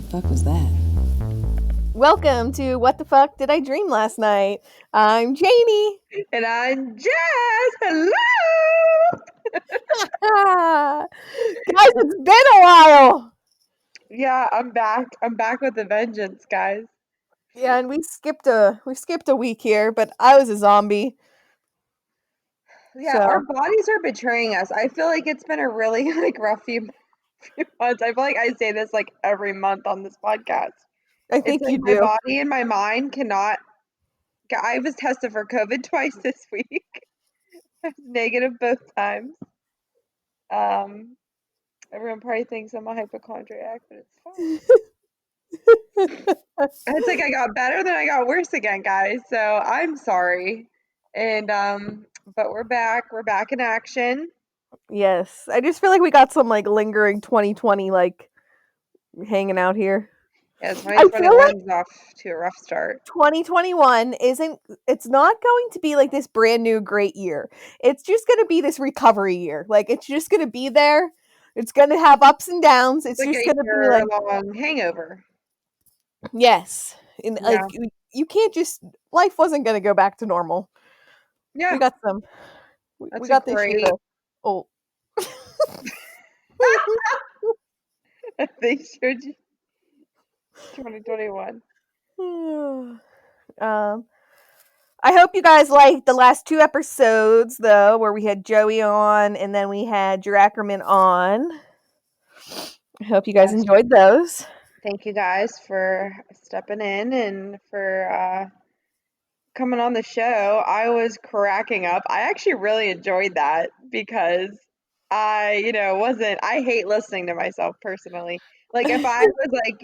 fuck was that? Welcome to What the Fuck Did I Dream Last Night? I'm Jaynee. And I'm Jess. Hello. Guys, it's been a while. Yeah, I'm back. I'm back with a vengeance, guys. Yeah, and we skipped a week here, but I was a zombie. Yeah, So our bodies are betraying us. I feel like it's been a really rough few months. I feel like I say this like every month on this podcast. I It's think like you my do. body and my mind cannot. I was tested for COVID twice this week. I was negative both times. Um, Everyone probably thinks I'm a hypochondriac, but it's fine. It's like I got better, then I got worse again, guys. So I'm sorry. And but we're back. We're back in action. Yes. I just feel like we got some like lingering 2020 like hanging out here. Yeah, I feel like 2021's off to a rough start. 2021 isn't it's not going to be like this brand new great year. It's just going to be this recovery year. Like it's just going to be there. It's going to have ups and downs. It's It's like just a going to be like year-long hangover. yes. And like Yeah. you can't just life wasn't going to go back to normal. We Yeah, got some we that's a got this year great though. Oh. they showed you 2021. um I hope you guys liked the last two episodes though where we had Joey on and then we had Drew Ackerman on. I hope you guys Yes. enjoyed those. Thank you guys for stepping in and for coming on the show. I was cracking up. I actually really enjoyed that because I hate listening to myself personally. Like if I was like,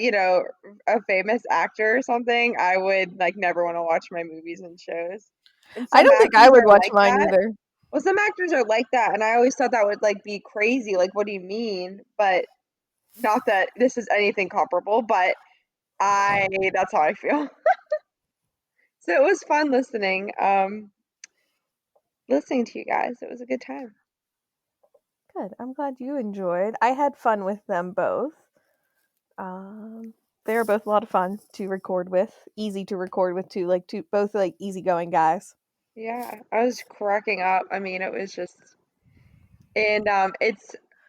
a famous actor or something, I would like never want to watch my movies and shows. And I some don't think I actors would are watch like mine that. either. Well, some actors are like that, and I always thought that would like be crazy. Like, what do you mean? But not that this is anything comparable, but I that's how I feel. So it was fun listening to you guys. It was a good time. Good. I'm glad you enjoyed. I had fun with them both. Um, they were both a lot of fun to record with. Easy to record with too. Like two both like easygoing guys. Yeah, I was cracking up. I mean, it was just, and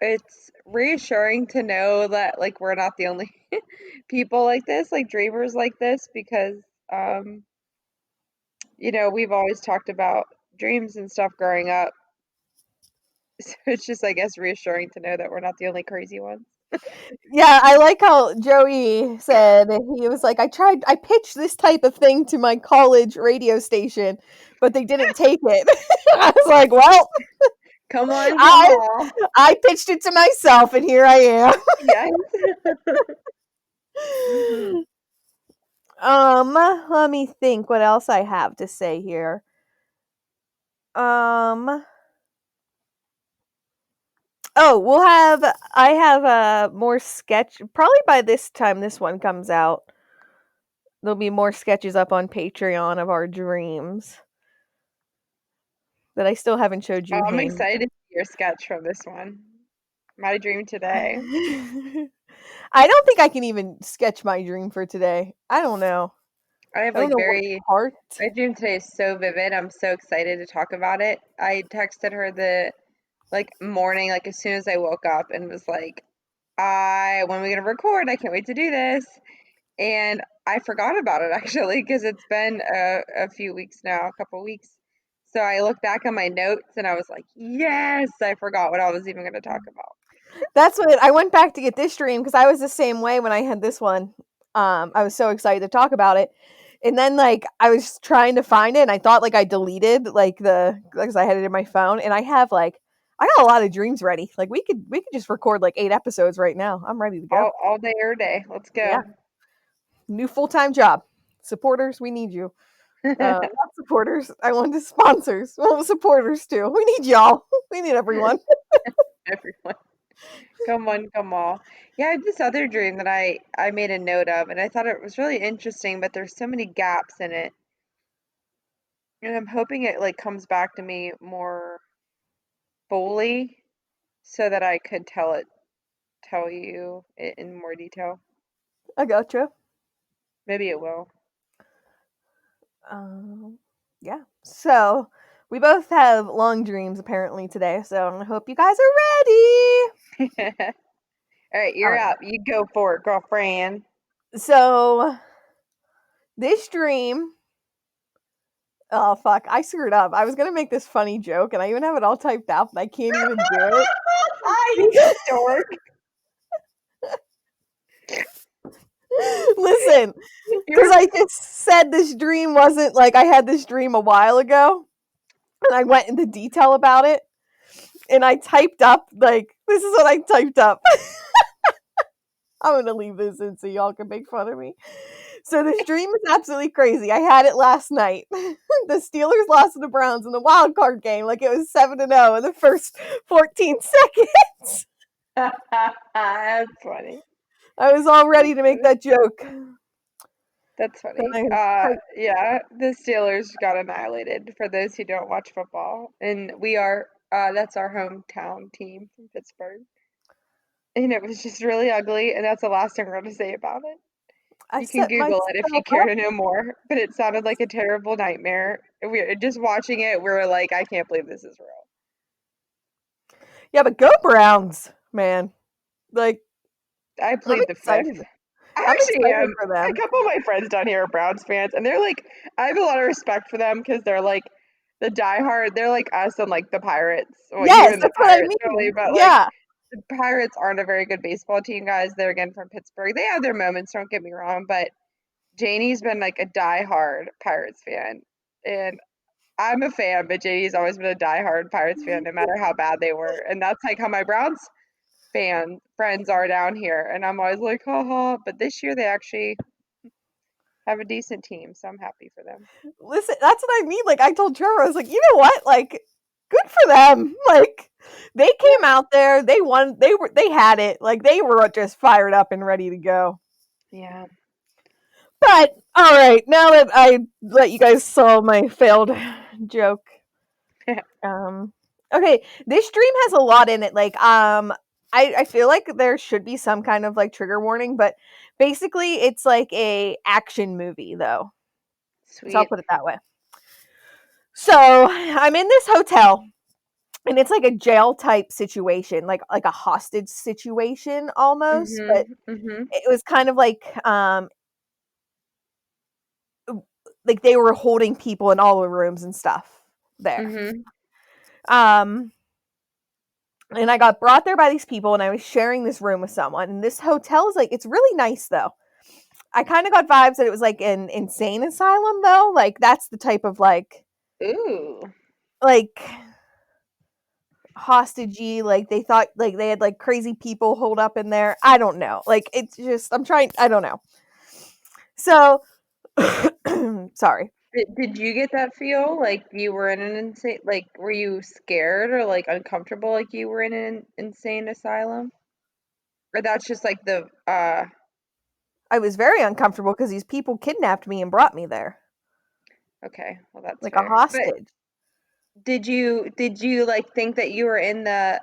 it's reassuring to know that like we're not the only people like this, like dreamers like this, because um, we've always talked about dreams and stuff growing up. So it's just, I guess, reassuring to know that we're not the only crazy ones. Yeah, I like how Joey said he was like, I pitched this type of thing to my college radio station, but they didn't take it. I was like, well, Come on, come I on. I pitched it to myself and here I am. Yes. hmm Let me think what else I have to say here. Um, oh, I have a more sketch probably by this time this one comes out. There'll be more sketches up on Patreon of our dreams that I still haven't showed Oh, you, I'm Hayne. excited to see your sketch from this one. My dream today. I don't think I can even sketch my dream for today. I don't know. I have I don't like know what very part. My dream today is so vivid. I'm so excited to talk about it. I texted her the like morning, like as soon as I woke up and was like, when are we gonna record? I can't wait to do this. And I forgot about it actually because it's been a few weeks now, a couple weeks. So I looked back on my notes and I was like, yes, I forgot what I was even gonna talk about. That's what I went back to get this dream because I was the same way when I had this one. I was so excited to talk about it. And then like I was trying to find it and I thought like I deleted like the because I had it in my phone and I have like I got a lot of dreams ready. Like we could just record like 8 episodes right now. I'm ready to go. All day, every day. Let's Yeah. go. New full-time job. Supporters, we need you. Not supporters. I wanted sponsors. Well, supporters too. We need y'all. We need everyone. Everyone. Come on, come on. Yeah, I had this other dream that I made a note of, and I thought it was really interesting, but there's so many gaps in it, and I'm hoping it like comes back to me more fully so that I could tell you it in more detail. I gotcha. Maybe it will. Um, yeah. So we both have long dreams apparently today. So I hope you guys are ready. All right, All you're right. up. You go for it, girlfriend. So this dream. Oh fuck! I screwed up. I was gonna make this funny joke, and I even have it all typed out, but I can't even do You it. dork. Listen, because You're I just said this dream wasn't like I had this dream a while ago, and I went into detail about it, and I typed up like this is what I typed up. I'm gonna leave this in so y'all can make fun of me. So this dream is absolutely crazy. I had it last night. The Steelers lost to the Browns in the wild card game, like it was 7-0 in the first 14 seconds. That's funny. I was all ready to make that joke. That's Then funny. I typed, Yeah, the Steelers got annihilated for those who don't watch football. And we are, that's our hometown team from Pittsburgh. And it was just really ugly, and that's the last thing we're going to say about it. I You can set Google it if you myself care up. to know more, but it sounded like a terrible nightmare. We just watching it, we were like, I can't believe this is real. Yeah, but go Browns, man. Like, I I'm plead the fifth. excited. I I'm actually excited am. for A them. couple of my friends down here are Browns fans, and they're like, I have a lot of respect for them because they're like the diehard. They're like us and like the Pirates. Well, you Yes, and the that's what I Pirates really, mean. but like Yeah. the Pirates aren't a very good baseball team, guys. They're again from Pittsburgh. They have their moments, don't get me wrong, but Jaynee's been like a diehard Pirates fan, and I'm a fan, but Jaynee's always been a diehard Pirates fan, no matter how bad they were, and that's like how my Browns fan friends are down here, and I'm always like, haha. But this year they actually have a decent team, so I'm happy for them. Listen, that's what I mean. Like, I told Trevor, I was like, you know what? Like, good for them. Like, they Yeah, came out there, they won, they had it. Like, they were just fired up and ready to go. yeah. But all right, now that I let you guys saw my failed joke, um, okay, this dream has a lot in it. Like, I feel like there should be some kind of like trigger warning, but basically, it's like a action movie though. So I'll Sweet. put it that way. So I'm in this hotel, and it's like a jail type situation, like a hostage situation almost, but Mhm. Mhm. it was kind of like they were holding people in all the rooms and stuff there. Mhm. Um, and I got brought there by these people, and I was sharing this room with someone. And this hotel is like it's really nice though. I kind of got vibes that it was like an insane asylum though. Like that's the type of Ooh. like hostagey. Like they thought like they had like crazy people hold up in there. I don't know. Like it's just I'm trying. I don't know. So sorry. Did you get that feel like you were in an insane like were you scared or like uncomfortable like you were in an insane asylum? Or that's just like the I was very uncomfortable because these people kidnapped me and brought me there okay, well that's like a fair. But hostage. did you like think that you were in the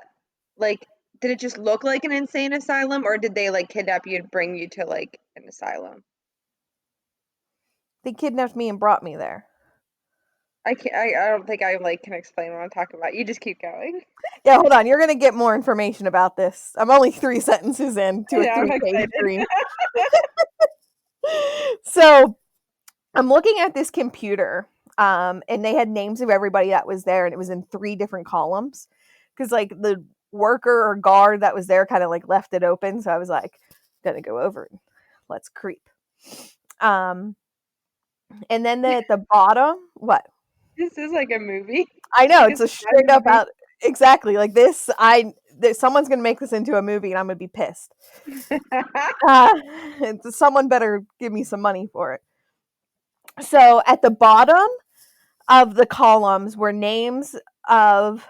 like did it just look like an insane asylum or did they like kidnap you and bring you to like an asylum? They kidnapped me and brought me there. I don't think I like can explain what I'm talking about. You just keep going. Yeah, hold on. You're gonna get more information about this. I'm only 3 sentences in to I a know, I'm 3 page excited. dream. So I'm looking at this computer, and they had names of everybody that was there, and it was in 3 different columns. Because like the worker or guard that was there kind of like left it open, so I was like, gonna go over and let's creep. Um, and then at the bottom, what? This is like a movie. I know Like a it's a straight splatter up movie. out exactly like this. Someone's gonna make this into a movie, and I'm gonna be pissed. Uh, someone better give me some money for it. So at the bottom of the columns were names of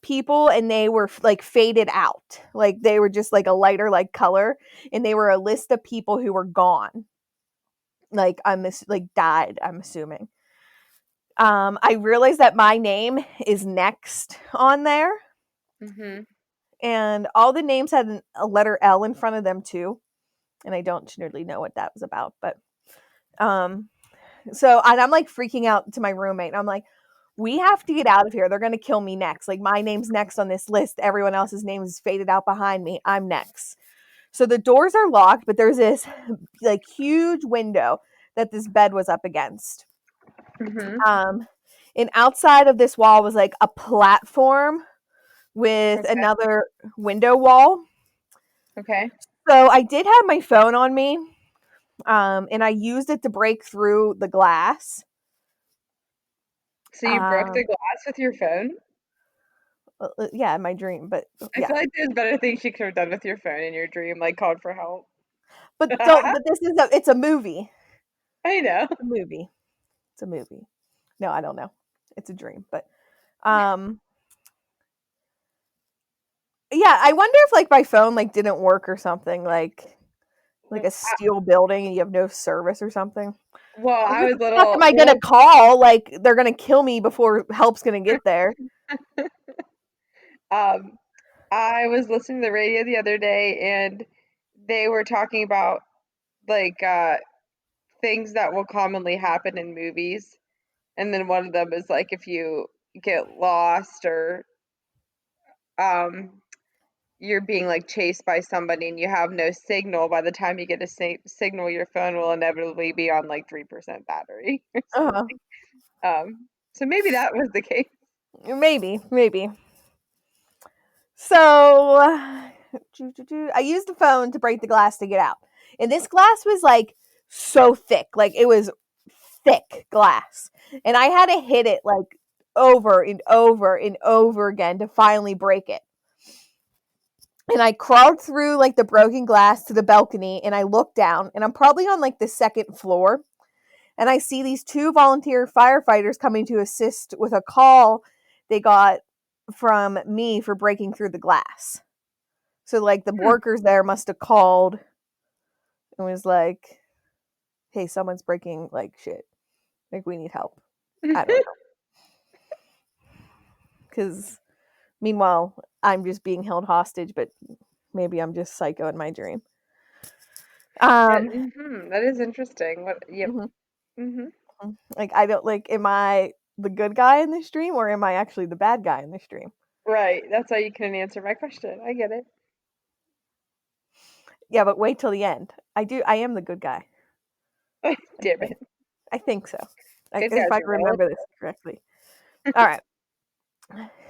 people, and they were like faded out, like they were just like a lighter like color, and they were a list of people who were gone, like like died. I'm assuming. I realized that my name is next on there, Mhm. and all the names had a letter L in front of them too. and I don't really know what that was about. But so and I'm like freaking out to my roommate. And I'm like, we have to get out of here. They're gonna kill me next. Like my name's next on this list. Everyone else's name is faded out behind me. I'm next. So the doors are locked, but there's this like huge window that this bed was up against. Mm-hmm. Um, and outside of this wall was like a platform with Okay. another window wall. Okay. So I did have my phone on me, and I used it to break through the glass. So you broke the Um, glass with your phone? yeah, in my dream, but I yeah, feel like there's better things you could have done with your phone in your dream, like called for help. but don't. But it's a movie. I know. It's a movie. It's a movie. No, I don't know. It's a dream, but um, yeah, I wonder if like my phone like didn't work or something, like a steel building and you have no service or something. Well, Like, I who was the fuck am little. I gonna Well, call? Like, they're gonna kill me before help's gonna get there. um, I was listening to the radio the other day, and they were talking about like things that will commonly happen in movies, and then one of them is like if you get lost or um you're being like chased by somebody and you have no signal, by the time you get a signal, your phone will inevitably be on like 3% battery or Uh-huh. something. So maybe that was the case. Maybe, maybe. So I used the phone to break the glass to get out. And this glass was like so thick. Like it was thick glass. And I had to hit it like over and over and over again to finally break it. And I crawled through like the broken glass to the balcony and I looked down and I'm probably on like the second floor and I see these two volunteer firefighters coming to assist with a call they got from me for breaking through the glass. So like the Hmm. workers there must have called and was like, "Hey, someone's breaking like shit. Like we need help." I don't know. Cuz meanwhile, I'm just being held hostage, but maybe I'm just psycho in my dream. That, Um that is interesting. What? Yep. mhm, Hmm. mhm. Like I don't like am I the good guy in this dream or am I actually the bad guy in this dream? Right. That's why you couldn't answer my question. I get it. Yeah, but wait till the end. I am the good guy. I Damn think. it. I think so. Like Good if guys I are remember this relative. correctly. All right.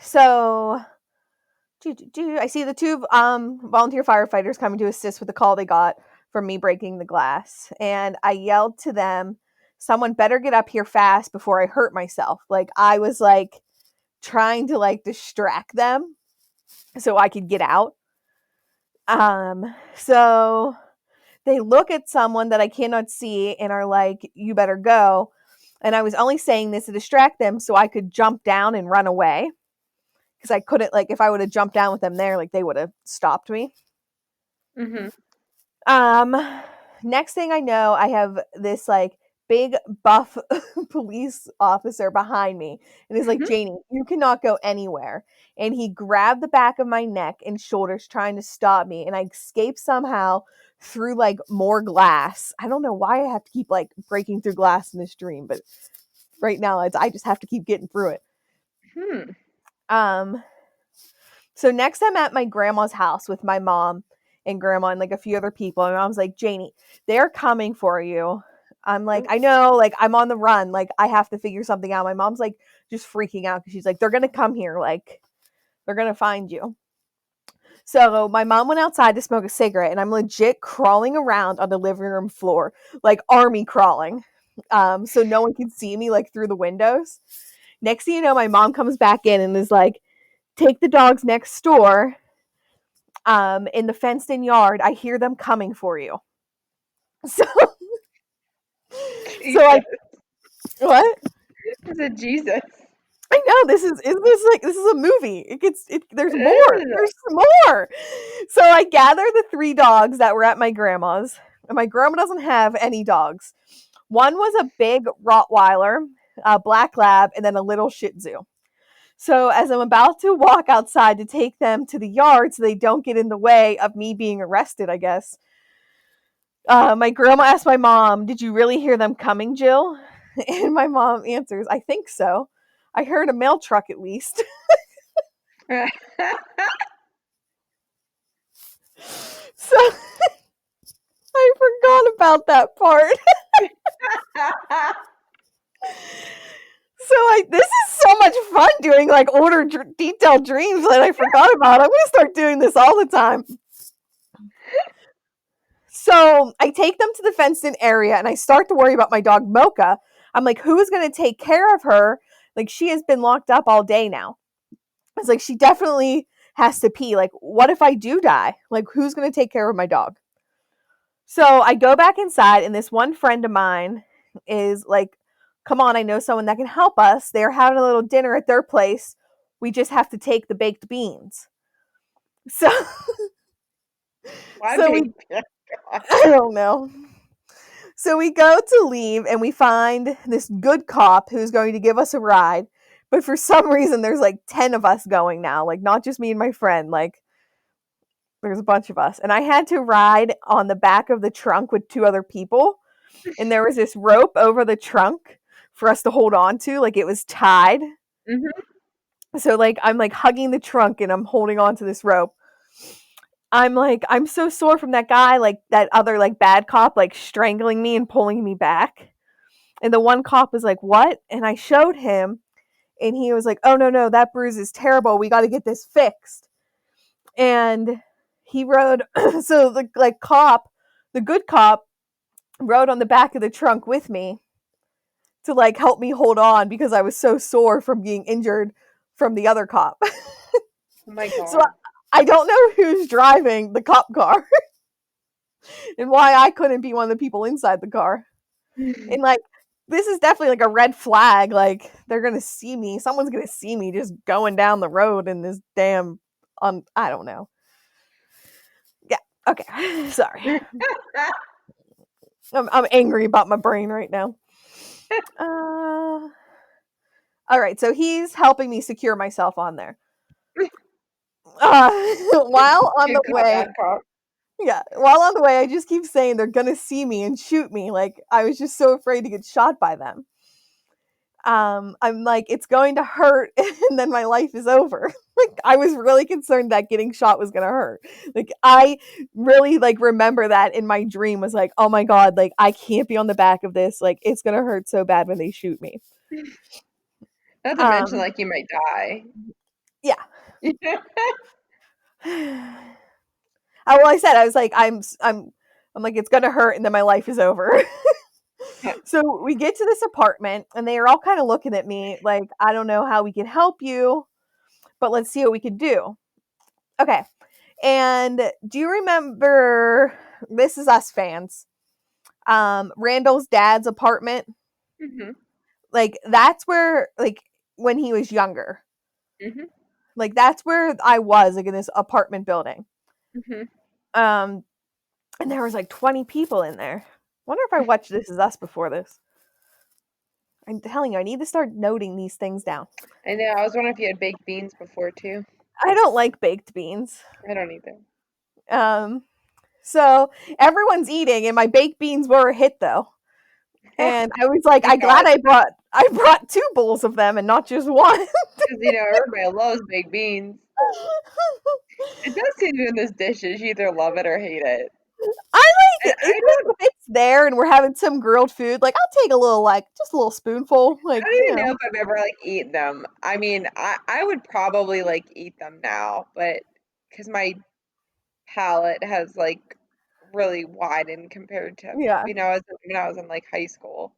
So I see the two volunteer firefighters coming to assist with the call they got from me breaking the glass, and I yelled to them, "Someone better get up here fast before I hurt myself!" Like I was like trying to like distract them so I could get out. So they look at someone that I cannot see and are like, "You better go." And I was only saying this to distract them so I could jump down and run away because I couldn't like if I would have jumped down with them there, like they would have stopped me. Hmm. Um, Next thing I know, I have this like big buff police officer behind me, and he's like, "Jaynee, you cannot go anywhere." And he grabbed the back of my neck and shoulders, trying to stop me, and I escaped somehow through like more glass. I don't know why I have to keep like breaking through glass in this dream, but right now I just have to keep getting through it. Hmm. Um, So next I'm at my grandma's house with my mom and grandma and like a few other people. And mom's like, "Jaynee, they're coming for you." I'm like, "I know, like I'm on the run. Like I have to figure something out." My mom's like just freaking out because she's like, "They're gonna come here, like they're gonna find you." So my mom went outside to smoke a cigarette and I'm legit crawling around on the living room floor, like army crawling. So no one can see me like through the windows. Next thing you know, my mom comes back in and is like, "Take the dogs next door in the fenced in yard. I hear them coming for you." So, so Jesus. I, what? I said Jesus. I know is this like this is a movie. There's more. Ew. There's more. So I gather the three dogs that were at my grandma's. And my grandma doesn't have any dogs. One was a big Rottweiler, a black lab, and then a little Shih Tzu. So as I'm about to walk outside to take them to the yard so they don't get in the way of me being arrested, I guess, My grandma asked my mom, "Did you really hear them coming, Jill?" And my mom answers, "I think so. I heard a mail truck at least." So I forgot about that part. So this is so much fun doing like detailed dreams that I forgot about. I'm gonna start doing this all the time. So I take them to the fenced in area and I start to worry about my dog Mocha. I'm like, who is going to take care of her? Like, she has been locked up all day now. It's like, she definitely has to pee. Like, what if I do die? Like, who's going to take care of my dog? So I go back inside, and this one friend of mine is like, come on, I know someone that can help us. They're having a little dinner at their place. We just have to take the baked beans. So, Why so big? we, I don't know. So we go to leave and we find this good cop who's going to give us a ride. But for some reason, there's like 10 of us going now, like not just me and my friend, like there's a bunch of us. And I had to ride on the back of the trunk with two other people. And there was this rope over the trunk for us to hold on to, like it was tied. Mhm. So like I'm like hugging the trunk and I'm holding on to this rope. I'm like, I'm so sore from that guy, like that other like bad cop, like strangling me and pulling me back. And the one cop was like, "What?" And I showed him, and he was like, "Oh, no, no, that bruise is terrible. We got to get this fixed." And he rode, so the like cop, the good cop, rode on the back of the trunk with me to like help me hold on because I was so sore from being injured from the other cop. Oh my So God. I don't know who's driving the cop car and why I couldn't be one of the people inside the car. And like this is definitely like a red flag. Like they're gonna see me. Someone's gonna see me just going down the road in this damn I don't know. Yeah. Okay. Sorry. I'm angry about my brain right now. All right. So he's helping me secure myself on there. While on Good the cop, way, bad cop. yeah. While on the way, I just keep saying they're gonna see me and shoot me. Like I was just so afraid to get shot by them. I'm like, it's going to hurt, and then my life is over. Like, I was really concerned that getting shot was gonna hurt. Like, I really like remember that in my dream was like, oh my god, like I can't be on the back of this. Like, it's gonna hurt so bad when they shoot me. Not to mention, Um, like, you might die. yeah. Well, I said I was like, I'm like, it's gonna hurt, and then my life is over. So we get to this apartment, and they are all kind of looking at me like, I don't know how we can help you, but let's see what we can do. Okay. And do you remember This Is Us fans? Randall's dad's apartment? Mhm. Like that's where like when he was younger. Mhm. Like that's where I was like in this apartment building. Mhm. Um and there was like 20 people in there. Wonder if I watched This Is Us before this. I'm telling you, I need to start noting these things down. I know. I was wondering if you had baked beans before too. I don't like baked beans. I don't either. Um so everyone's eating and my baked beans were a hit though. And I was like, Thank I God, glad I brought two bowls of them and not just one. because everybody loves baked beans. It does seem to in this dishes, you either love it or hate it. I like And it. It's like if it's there and we're having some grilled food, like I'll take a little, like just a little spoonful, I like don't even know if I've ever like eaten them. I mean, I would probably like eat them now, but because my palate has like really widened compared to yeah. when I was in like high school.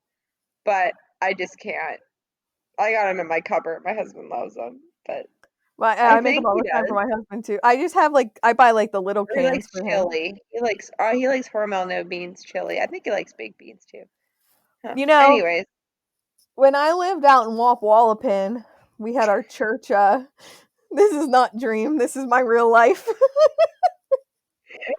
But I just can't. I got them in my cupboard. My husband loves them, but I I make them think all he the time for does. my husband too. I just have like I buy like the little Or he cans likes for him. chili. He likes hormel no beans chili. I think he likes baked beans too. Huh. You know, Anyways, when I lived out in Wallapin, we had our church. This is not dream. This is my real life.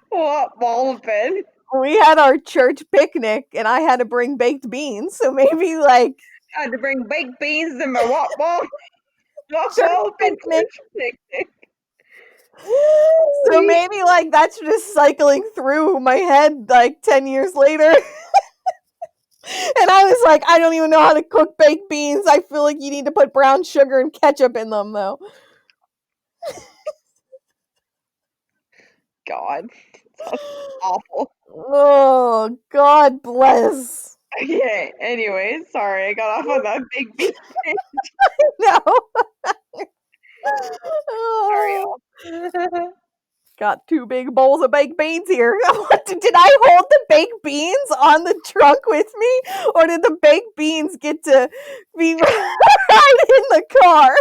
what Wallopin? We had our church picnic, and I had to bring baked beans. So maybe like I had to bring baked beans in my church Wallopin picnic. church picnic. So maybe like that's just cycling through my head like 10 years later. And I was like, I don't even know how to cook baked beans. I feel like you need to put brown sugar and ketchup in them, though. God, sounds awful. Oh, God bless. Okay, anyway, sorry, I got off on that big bean. No. Sorry, Oh, y'all. got two big bowls of baked beans here. Did I hold the baked beans on the trunk with me? Or did the baked beans get to be right in the car?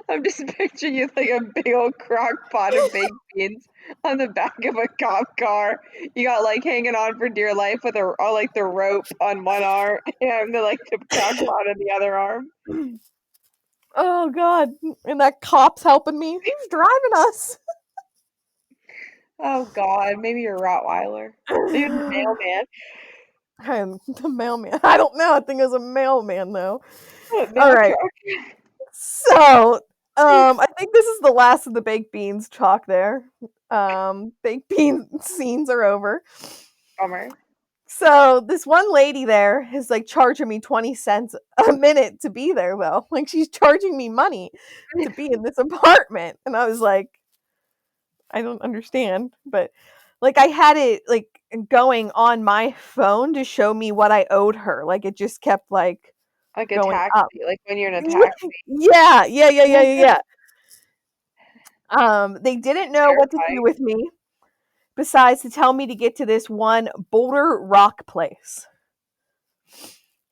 I'm just picturing you like a big old crock pot of baked beans on the back of a cop car. You got like hanging on for dear life with like the rope on one arm and the crock pot on the other arm. Oh, God. And that cop's helping me. He's driving us. Oh God, maybe you're Rottweiler. Maybe the mailman. I'm the mailman. I don't know. I think it was a mailman though. All Mail right. truck. So, I think this is the last of the baked beans talk there. Baked bean scenes are over. Bummer. So this one lady there is like charging me 20 cents a minute to be there though. Like she's charging me money to be in this apartment. And I was like, I don't understand. But like I had it like going on my phone to show me what I owed her. Like it just kept like Like a going up. taxi, like when you're in a taxi. Yeah. They didn't know what to do Terrifying. with me besides to tell me to get to this one Boulder Rock place.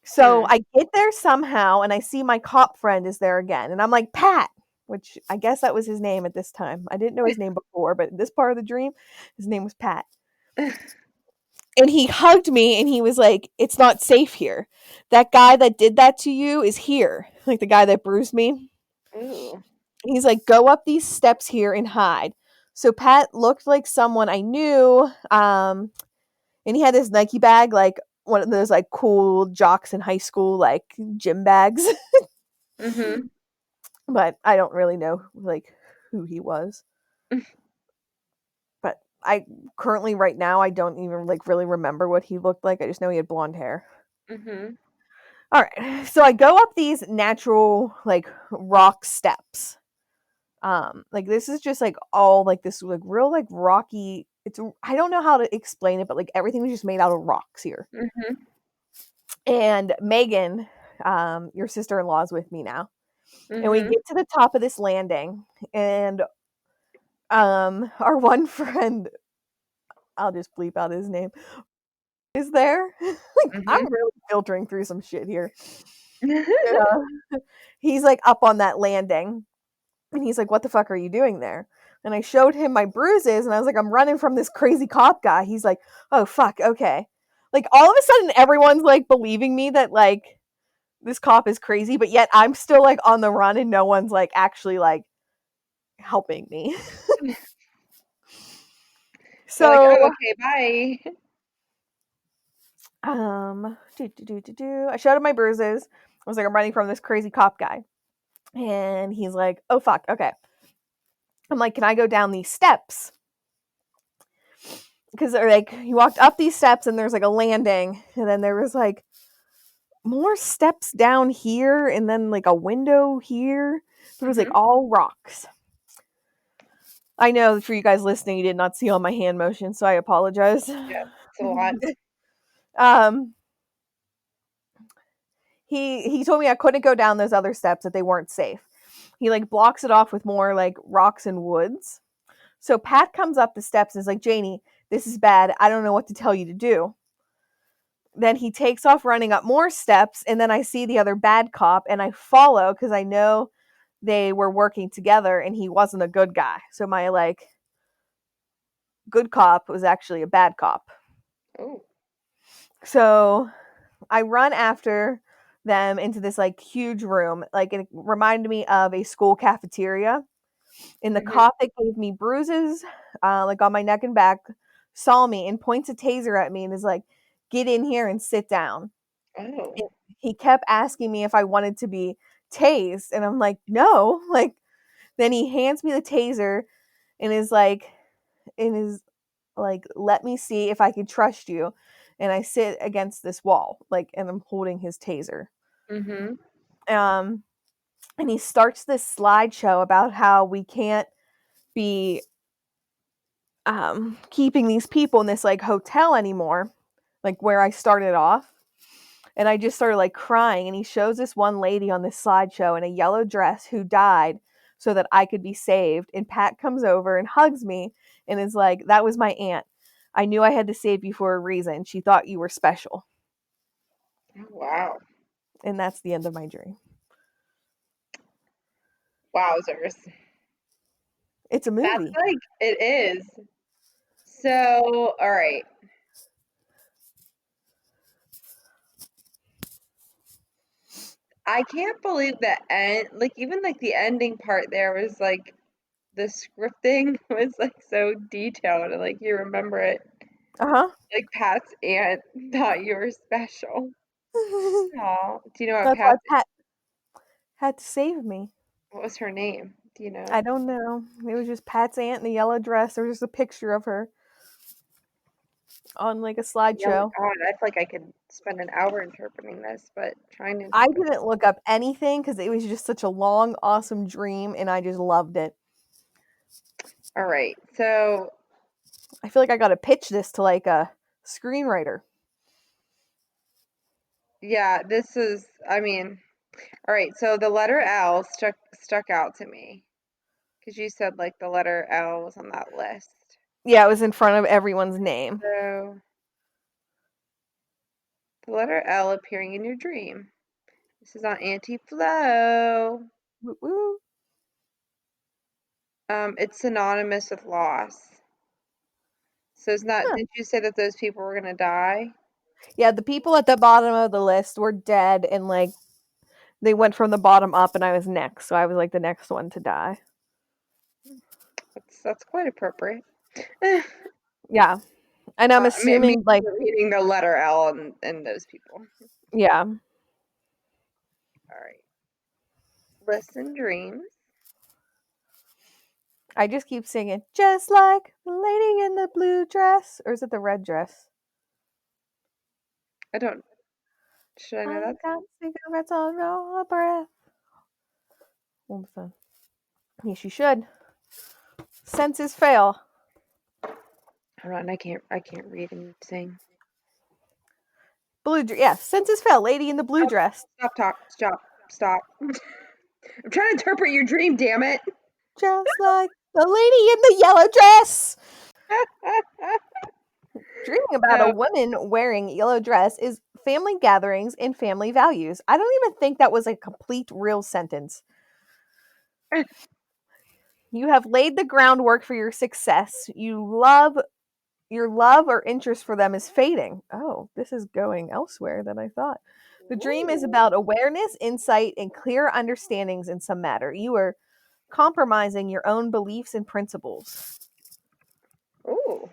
So Hmm. I get there somehow and I see my cop friend is there again. And I'm like, Pat, which I guess that was his name at this time. I didn't know his name before, but this part of the dream, his name was Pat. And he hugged me and he was like, it's not safe here. That guy that did that to you is here. Like the guy that bruised me. Ooh. He's like, go up these steps here and hide. So Pat looked like someone I knew. And he had this Nike bag, like one of those like cool jocks in high school, like gym bags. Mm-hmm. But I don't really know like who he was. But I currently right now I don't even like really remember what he looked like. I just know he had blonde hair. Mm-hmm. All right. So I go up these natural like rock steps. Like this is just like all like this like real like rocky, it's I don't know how to explain it, but like everything was just made out of rocks here. Mm-hmm. And Megan, your sister-in-law is with me now. And we Mm-hmm. get to the top of this landing and our one friend, I'll just bleep out his name, is there. Like I'm Mm-hmm. really filtering through some shit here. Yeah. He's like up on that landing and he's like, what the fuck are you doing there? And I showed him my bruises and I was like, I'm running from this crazy cop guy. He's like, oh fuck, okay. Like all of a sudden everyone's like believing me that like this cop is crazy, but yet I'm still like on the run and no one's like actually like helping me. They're like, So oh, okay, bye. I showed him my bruises. I was like, I'm running from this crazy cop guy. And he's like, oh fuck, okay. I'm like, can I go down these steps? Because they're like, he walked up these steps and there's like a landing, and then there was like more steps down here, and then like a window here. But it was like Mm-hmm. all rocks. I know for you guys listening, you did not see all my hand motion, so I apologize. Yeah, it's a lot. um, he told me I couldn't go down those other steps, that they weren't safe. He like blocks it off with more like rocks and woods. So Pat comes up the steps and is like, Jaynee, this is bad. I don't know what to tell you to do. Then he takes off running up more steps, and then I see the other bad cop and I follow because I know they were working together and he wasn't a good guy. So my like good cop was actually a bad cop. Oh. So I run after them into this like huge room. Like it reminded me of a school cafeteria. And the Mm-hmm. cop that gave me bruises, like on my neck and back, saw me and points a taser at me and is like, "Get in here and sit down." Oh. And he kept asking me if I wanted to be tased, and I'm like, "No." Like Then he hands me the taser and is like, let me see if I can trust you. And I sit against this wall, like, and I'm holding his taser. Mm-hmm. Um, and he starts this slideshow about how we can't be keeping these people in this like hotel anymore, like where I started off. And I just started like crying. And he shows this one lady on this slideshow in a yellow dress who died so that I could be saved. And Pat comes over and hugs me and is like, "That was my aunt. I knew I had to save you for a reason. She thought you were special." Oh, wow. And that's the end of my dream. Wowzers. It's a That's movie. like, it is. So, all right. I can't believe the end, like, even like the ending part there was like, the scripting was like so detailed and like you remember it. Uh Like Pat's aunt thought you were special. huh. Oh, do you know what That's why Pat's, Pat had to save me. what was her name? Do you I know? don't know. It was just Pat's aunt in the yellow dress. There was just a picture of her on like a Oh my slideshow. God, I feel like I could spend an hour interpreting this, but trying to I interpret. didn't look up anything because it was just such a long, awesome dream, and I just loved it. All right, so I feel like I got to pitch this to like a screenwriter. yeah, this is, I mean, all right, so the letter L stuck out to me because you said like the letter L was on that list. Yeah, it was in front of everyone's name. So the letter L appearing in your dream. This is on Auntie Flo. Woo woo. It's synonymous with loss. So it's not, Huh. did you say that those people were gonna die? Yeah, the people at the bottom of the list were dead, and like they went from the bottom up, and I was next, so I was like the next one to die. That's quite appropriate. Yeah, and I'm Me assuming like reading the letter L and those people. yeah, All right. Listen, dreams. I just keep singing just like the lady in the blue dress, or is it the red dress? I don't, should I know I that got song? cigarettes on your breath. Hold on. Yes, you should. Senses fail. Hold on, I can't read and sing. Yeah, senses fail. Lady in the blue Stop, dress. stop. I'm trying to interpret your dream, damn it. Just like the lady in the yellow dress. Dreaming about a So, woman wearing yellow dress is family gatherings and family values. I don't even think that was a complete real sentence. You have laid the groundwork for your success. Your love or interest for them is fading. Oh, this is going elsewhere than I thought. The dream is ooh, about awareness, insight, and clear understandings in some matter. You are compromising your own beliefs and principles. ooh,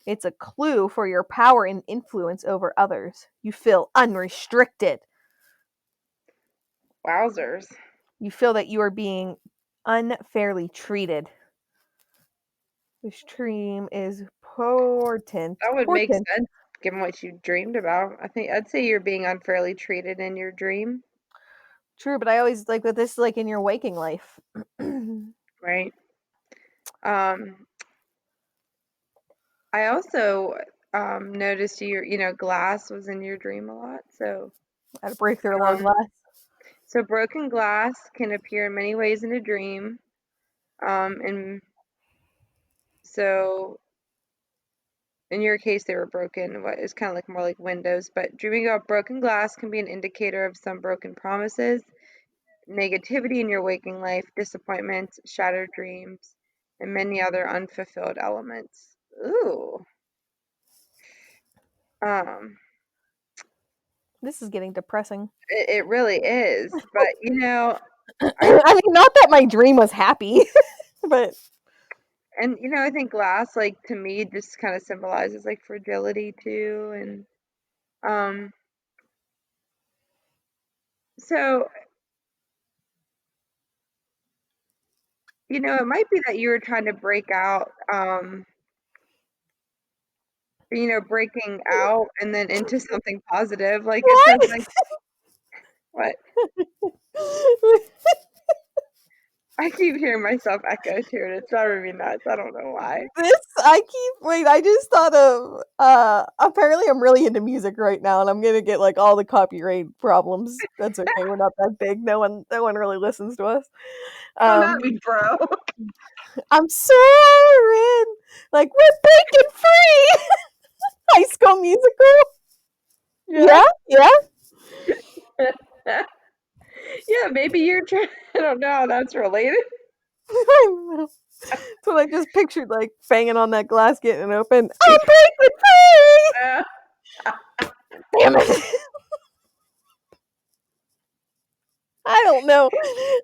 It's a clue for your power and influence over others. You feel unrestricted. wowzers. You feel that you are being unfairly treated. This dream is portent. That would make Portent. sense given what you dreamed about. I think I'd say you're being unfairly treated in your dream, True, but I always like that this is like in your waking life. right? Um, I also noticed glass was in your dream a lot. I had to break through a long Um, glass. so broken glass can appear in many ways in a dream. And so in your case, they were broken. What is kind of like more like windows, but dreaming about broken glass can be an indicator of some broken promises, negativity in your waking life, disappointments, shattered dreams, and many other unfulfilled elements. Ooh. Um, This is getting depressing. it really is. But I I mean, not that my dream was happy, but I think glass, like to me, just kind of symbolizes like fragility too. And um, so it might be that you were trying to break out, breaking out and then into something positive. Like it says, What? like, what? I keep hearing myself echo too, and it's driving me nuts. I don't know why. I just thought of apparently I'm really into music right now and I'm gonna get like all the copyright problems. That's okay, we're not that big. No one really listens to us. Come at Um me, bro. I'm soaring like we're breaking free. High School Musical. Yeah. Yeah, yeah. Yeah, maybe you're trying. I don't know how that's related. I know. That's what I just pictured, like banging on that glass, getting it open. I'm breaking free. Uh, Damn it! I don't know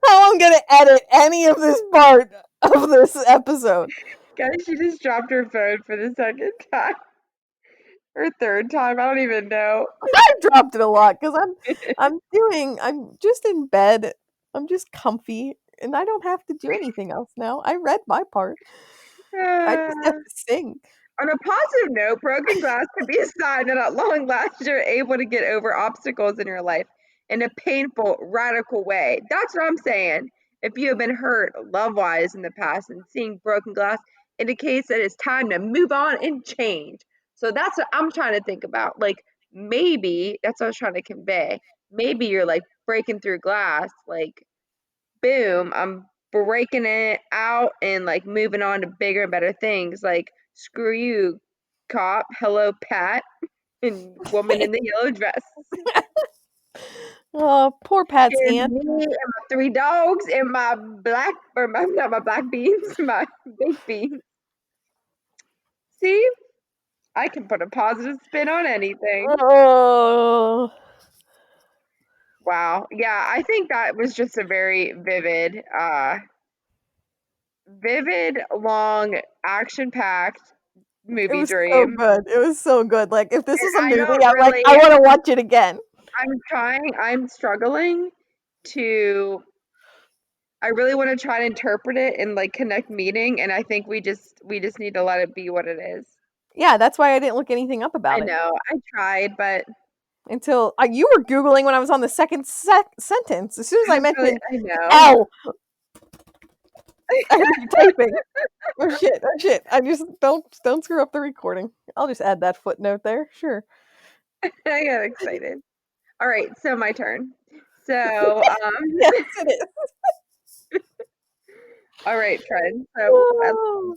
how I'm gonna edit any of this part of this episode. Guys, she just dropped her phone for the second time or third time. I don't even know. I dropped it a lot because I'm just in bed. I'm just comfy, and I don't have to do anything else now. I read my part. I just have Uh, to sing. On a positive note, broken glass can be a sign that at long last you're able to get over obstacles in your life in a painful, radical way. That's what I'm saying. If you have been hurt love-wise in the past and seeing broken glass indicates that it's time to move on and change. So that's what I'm trying to think about. Like maybe that's what I was trying to convey. Maybe you're like breaking through glass, like boom, I'm breaking it out and like moving on to bigger and better things. Like, screw you, cop. Hello, Pat, and woman in the yellow dress. Oh, poor Pat's Here's aunt. me and my three dogs and my black, or my, not my black beans, my baked beans. See, I can put a positive spin on anything. Oh, Wow. Yeah, I think that was just a very vivid, long, action-packed it movie was so dream. good. It was so good. Like if this And was a I movie, don't I'm like, really I want to watch it again. I'm struggling to I really want to try to interpret it and like connect meaning, and I think we just need to let it be what it is. Yeah, that's why I didn't look anything up I about it know, I tried, but until you were googling when I was on the second sentence. As soon as I I was really mentioned I know. L, I heard you typing. Oh shit! Oh shit! I just don't screw up the recording. I'll just add that footnote there. Sure. I got excited. All right, so my turn. So, Yes, it is. all right, friends. Oh,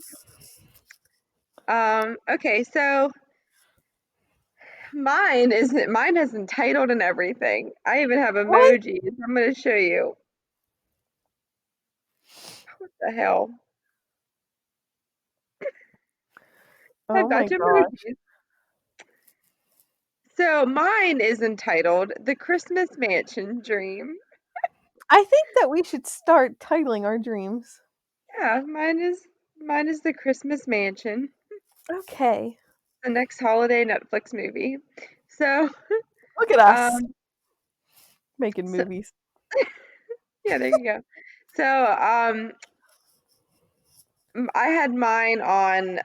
Okay, so mine is entitled and everything. I even have what? emojis. I'm gonna show you. What the hell? I've Oh my got gosh! emojis. So mine is entitled The Christmas Mansion Dream. I think that we should start titling our dreams. Yeah, mine is The Christmas Mansion, Okay. the next holiday Netflix movie. So, Look at us um, making so movies. yeah, there you go. So, I had mine on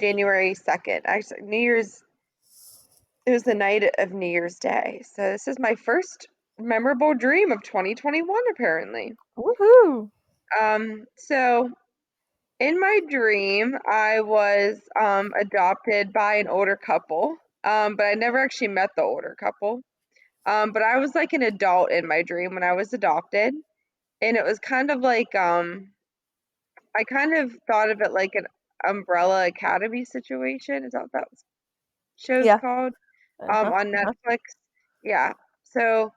January 2nd. Actually, it was the night of New Year's Day. So this is my first memorable dream of 2021, apparently. Woohoo! So in my dream, I was adopted by an older couple, but I never actually met the older couple. But I was like an adult in my dream when I was adopted, and it was kind of like I kind of thought of it like an Umbrella Academy situation. Is that what that show's Yeah. called? Uh-huh. On Uh-huh. Netflix. Yeah. So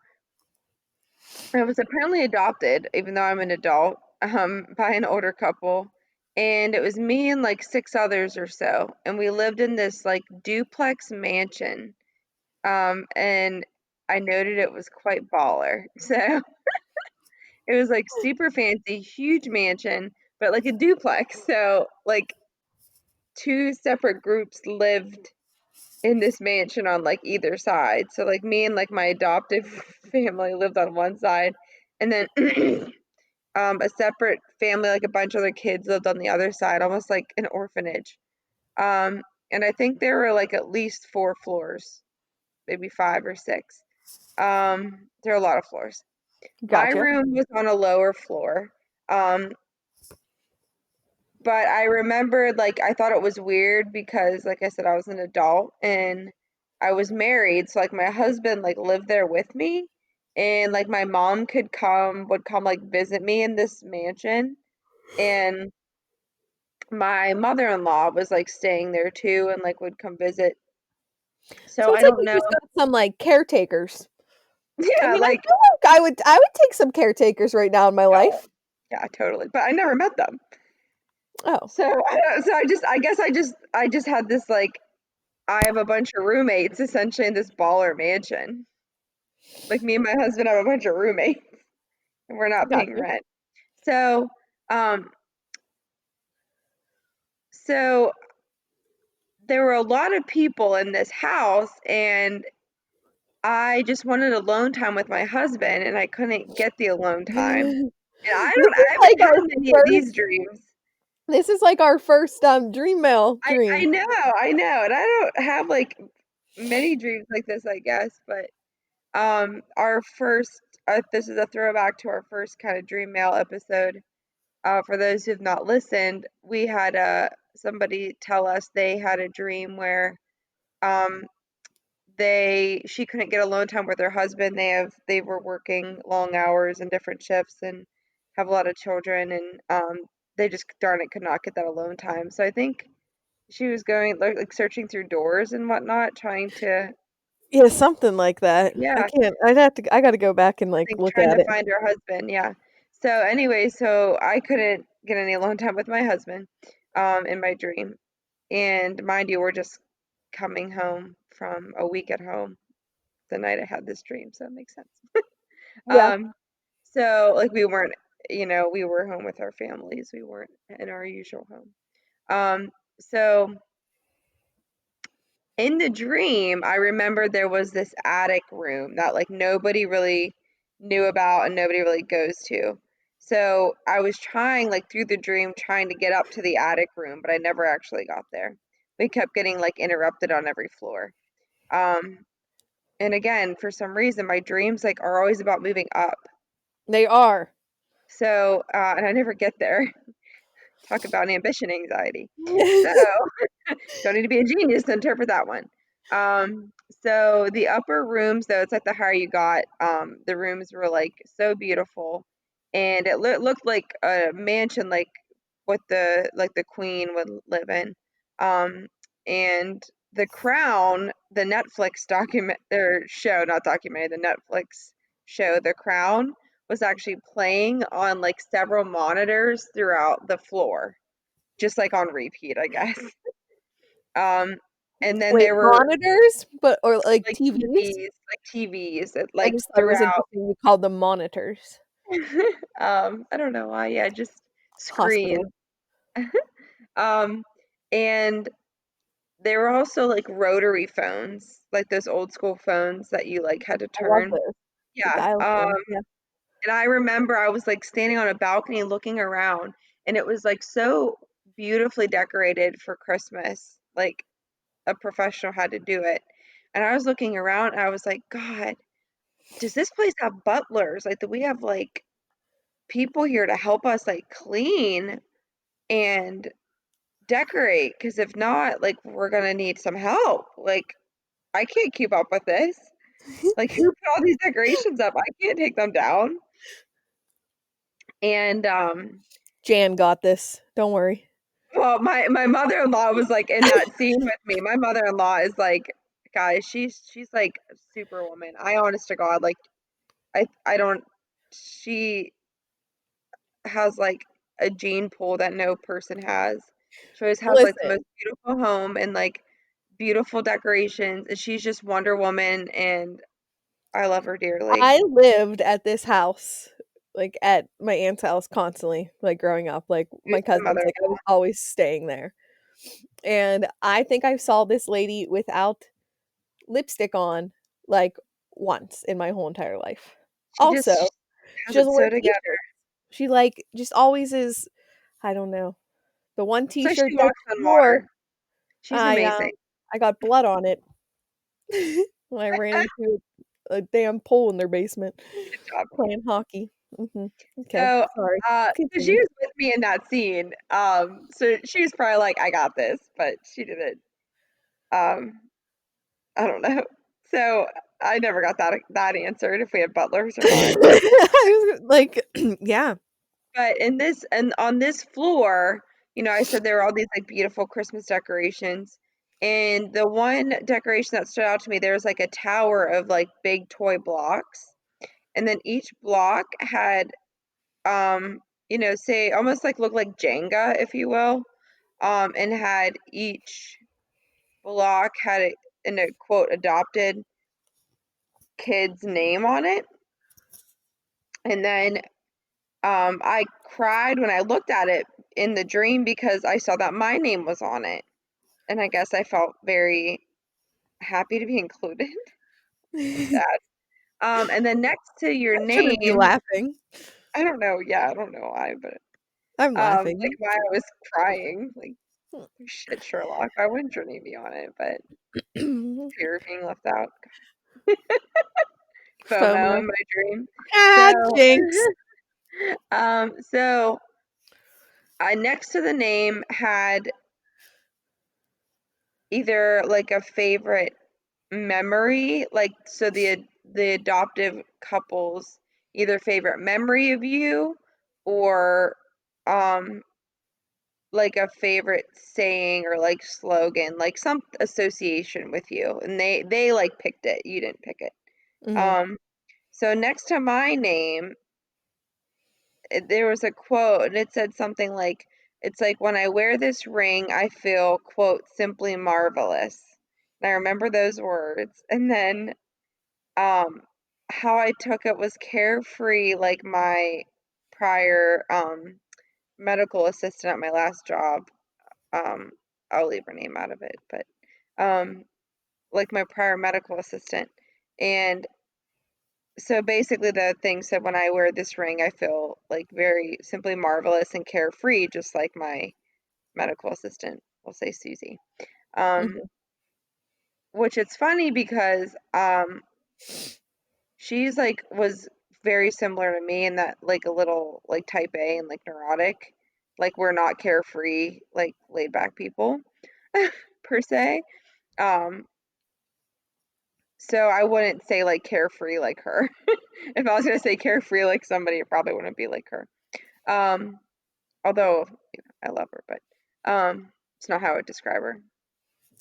I was apparently adopted, even though I'm an adult, by an older couple. And it was me and like six others or so. And we lived in this like duplex mansion. And I noted it was quite baller. So it was like super fancy, huge mansion, but like a duplex. So like two separate groups lived in this mansion on like either side. So like me and like my adoptive family lived on one side, and then A separate family, like a bunch of other kids lived on the other side, almost like an orphanage. Um, and I think there were like at least 4 floors, maybe 5 or 6. There are a lot of floors. My Gotcha. room was on a lower floor. Um, but I remembered like I thought it was weird because like I said, I was an adult and I was married, so like my husband like lived there with me and like my mom would come like visit me in this mansion and my mother-in-law was like staying there too and like would come visit. So So I it's like don't you know. just got some like caretakers. I Yeah, mean, I like feel like I would take some caretakers right now in my oh, life. yeah, totally. But I never met them. Oh, So I guess I just had this like I have a bunch of roommates essentially in this baller mansion. Like me and my husband have a bunch of roommates and we're not paying gotcha. rent. So, um, so there were a lot of people in this house and I just wanted alone time with my husband and I couldn't get the alone time. And This I is haven't like had our many of these first. dreams. This is like our first dream mail I dream. know, I know. And I don't have like many dreams like this, I guess, but our first this is a throwback to our first kind of dream mail episode. For those who've not listened, we had somebody tell us they had a dream where um she couldn't get alone time with her husband. They were working long hours and different shifts and have a lot of children and they just darn it could not get that alone time. So I think she was going like searching through doors and whatnot, trying to Yeah, something like that. I yeah, can't. I'd have to. I got to go back and like think look trying at to it. find her husband, yeah. So anyway, so I couldn't get any alone time with my husband in my dream. And mind you, we're just coming home from a week at home the night I had this dream, so it makes sense. Yeah. Um, so like we weren't, we were home with our families. We weren't in our usual home. So in the dream, I remember there was this attic room that like nobody really knew about and nobody really goes to. So I was trying like through the dream trying to get up to the attic room, but I never actually got there. We kept getting like interrupted on every floor. Um, and again, for some reason, my dreams like are always about moving up. They are. So, and I never get there. Talk about ambition anxiety. So don't need to be a genius to interpret that one. So the upper rooms, though, it's like the higher you got, the rooms were like so beautiful, and it looked like a mansion, like what the queen would live in. Um, and The Crown, the Netflix document or show, not documentary, the Netflix show, The Crown, was actually playing on like several monitors throughout the floor, just like on repeat, I guess. Um, and then Wait, there were monitors, but or like like TVs? TVs that I like just thought it was throughout. interesting you called them monitors. I don't know why. Yeah, just screen. Hospital. Um, and there were also like rotary phones, like those old school phones that you like had to I love turn. those. The Yeah. dial tone. Yeah. And I remember I was like standing on a balcony looking around, and it was like so beautifully decorated for Christmas. Like a professional had to do it. And I was looking around and I was like, God, does this place have butlers? Like, do we have like people here to help us like clean and decorate? Because if not, like, we're gonna need some help. Like, I can't keep up with this. Like, who put all these decorations up? I can't take them down. And Jan got this. Don't worry. well, my mother-in-law was like in that scene with me. My mother-in-law is like, guys, she's like superwoman. I honest to God, like I don't she has like a gene pool that no person has. She always has like the Listen, most beautiful home and like beautiful decorations and she's just Wonder Woman and I love her dearly. I lived at this house, like at my aunt's house constantly, like growing up. Like Who's my my cousins, like I mother-in-law? was always staying there. And I think I saw this lady without lipstick on like once in my whole entire life. She just Also, has she it doesn't wear so together. t-shirts. She like just always is. I don't know. The one So T-shirt she that walks on she wore, water. She's I amazing. I got blood on it when I ran into a damn pole in their basement Good job. playing hockey. Okay, So, sorry. so she Continue. was with me in that scene. So she was probably like, "I got this," but she didn't. Um, I don't know. So I never got that answered if we had butlers or not. I was like, yeah. But in this and on this floor, I said there were all these like beautiful Christmas decorations. And the one decoration that stood out to me, there was like a tower of like big toy blocks. And then each block had say almost like looked like Jenga, if you will. And had each block had in a quote adopted kid's name on it. And then I cried when I looked at it in the dream because I saw that my name was on it. And I guess I felt very happy to be included. I Sad. And then next to your shouldn't be name, laughing. I don't know. Yeah, I don't know why, but I'm like laughing. why I was crying. Like, shit, Sherlock. Why wouldn't your name be on it? But fear of being left out. FOMO FOMO. in my dream. Ah, So, jinx. so I next to the name had either like a favorite memory, like so the adoptive couple's either favorite memory of you or um like a favorite saying or like slogan, like some association with you. And they like picked it. You didn't pick it. Mhm. Um so next to my name, there was a quote and it said something like it's like when I wear this ring, I feel quote simply marvelous. And I remember those words. And then um how I took it was carefree like my prior medical assistant at my last job. Um I'll leave her name out of it, but um like my prior medical assistant. And so basically the thing said when I wear this ring I feel like very simply marvelous and carefree just like my medical assistant, we'll say Susie. Um Mhm. which it's funny because she's like was very similar to me in that like a little like type A and like neurotic. Like we're not carefree, like laid back people per se. Um, so I wouldn't say like carefree like her. If I was gonna say carefree like somebody, it probably wouldn't be like her. Um, although I love her, but it's not how I would describe her.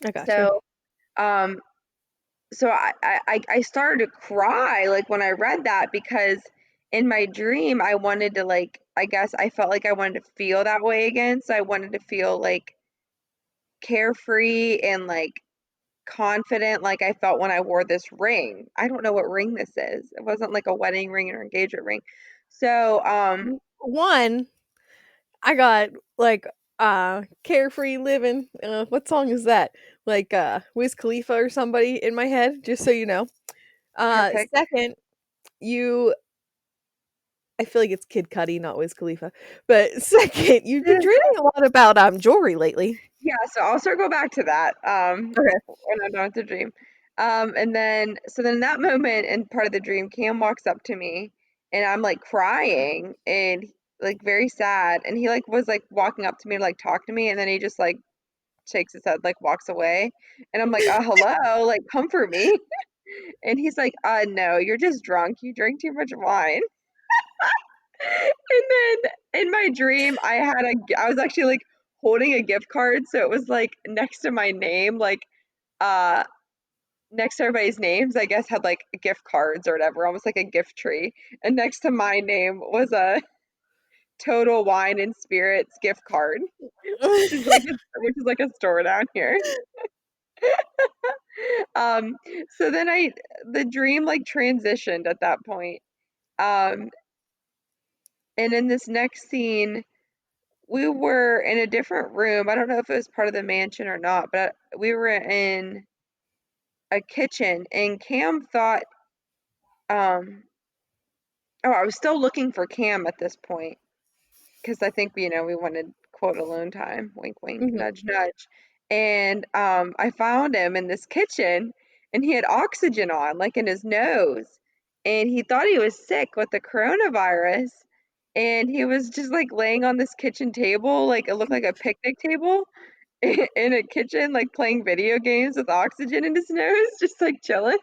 I got you. So um I started to cry like when I read that because in my dream I wanted to like I guess I felt like I wanted to feel that way again. So I wanted to feel like carefree and like confident like I felt when I wore this ring. I don't know what ring this is. It wasn't like a wedding ring or engagement ring. So One, I got like Carefree Living. What song is that? Like Wiz Khalifa or somebody in my head, just so you know. your pick. Second, you I feel like it's Kid Cudi, not Wiz Khalifa. But second, you've been dreaming a lot about jewelry lately. Yeah, so I'll circle back to that, Okay. when I'm done with the dream. And then so then in that moment and part of the dream, Cam walks up to me and I'm like crying and like very sad. And he like was like walking up to me to like talk to me and then he just like shakes his head, like walks away. And I'm like, hello, like comfort me. And he's like, no, you're just drunk. You drink too much wine. And then in my dream, I was actually like holding a gift card, so it was like next to my name, like uh next to everybody's names, I guess had like gift cards or whatever, almost like a gift tree. And next to my name was a Total Wine and Spirits gift card, which is like a store down here. Um, so then the dream like transitioned at that point. Um, and in this next scene, we were in a different room. I don't know if it was part of the mansion or not, but we were in a kitchen and Cam thought um Oh, I was still looking for Cam at this point because I think, we wanted quote alone time. Wink, wink, Mhm. nudge, nudge. And I found him in this kitchen and he had oxygen on, like in his nose. And he thought he was sick with the coronavirus. And he was just like laying on this kitchen table, like it looked like a picnic table in a kitchen, like playing video games with oxygen in his nose, just like chilling.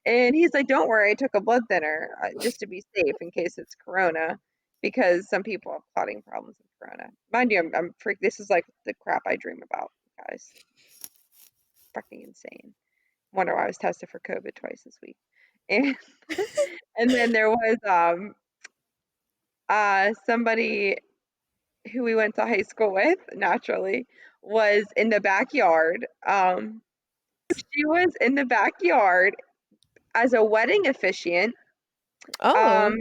And he's like, "Don't worry, I took a blood thinner just to be safe in case it's corona, because some people have clotting problems with corona." Mind you, I'm freak. This is like the crap I dream about, guys. Fucking insane. Wonder why I was tested for COVID twice this week. And and then there was somebody who we went to high school with, naturally, was in the backyard. She was in the backyard as a wedding officiant Oh. um,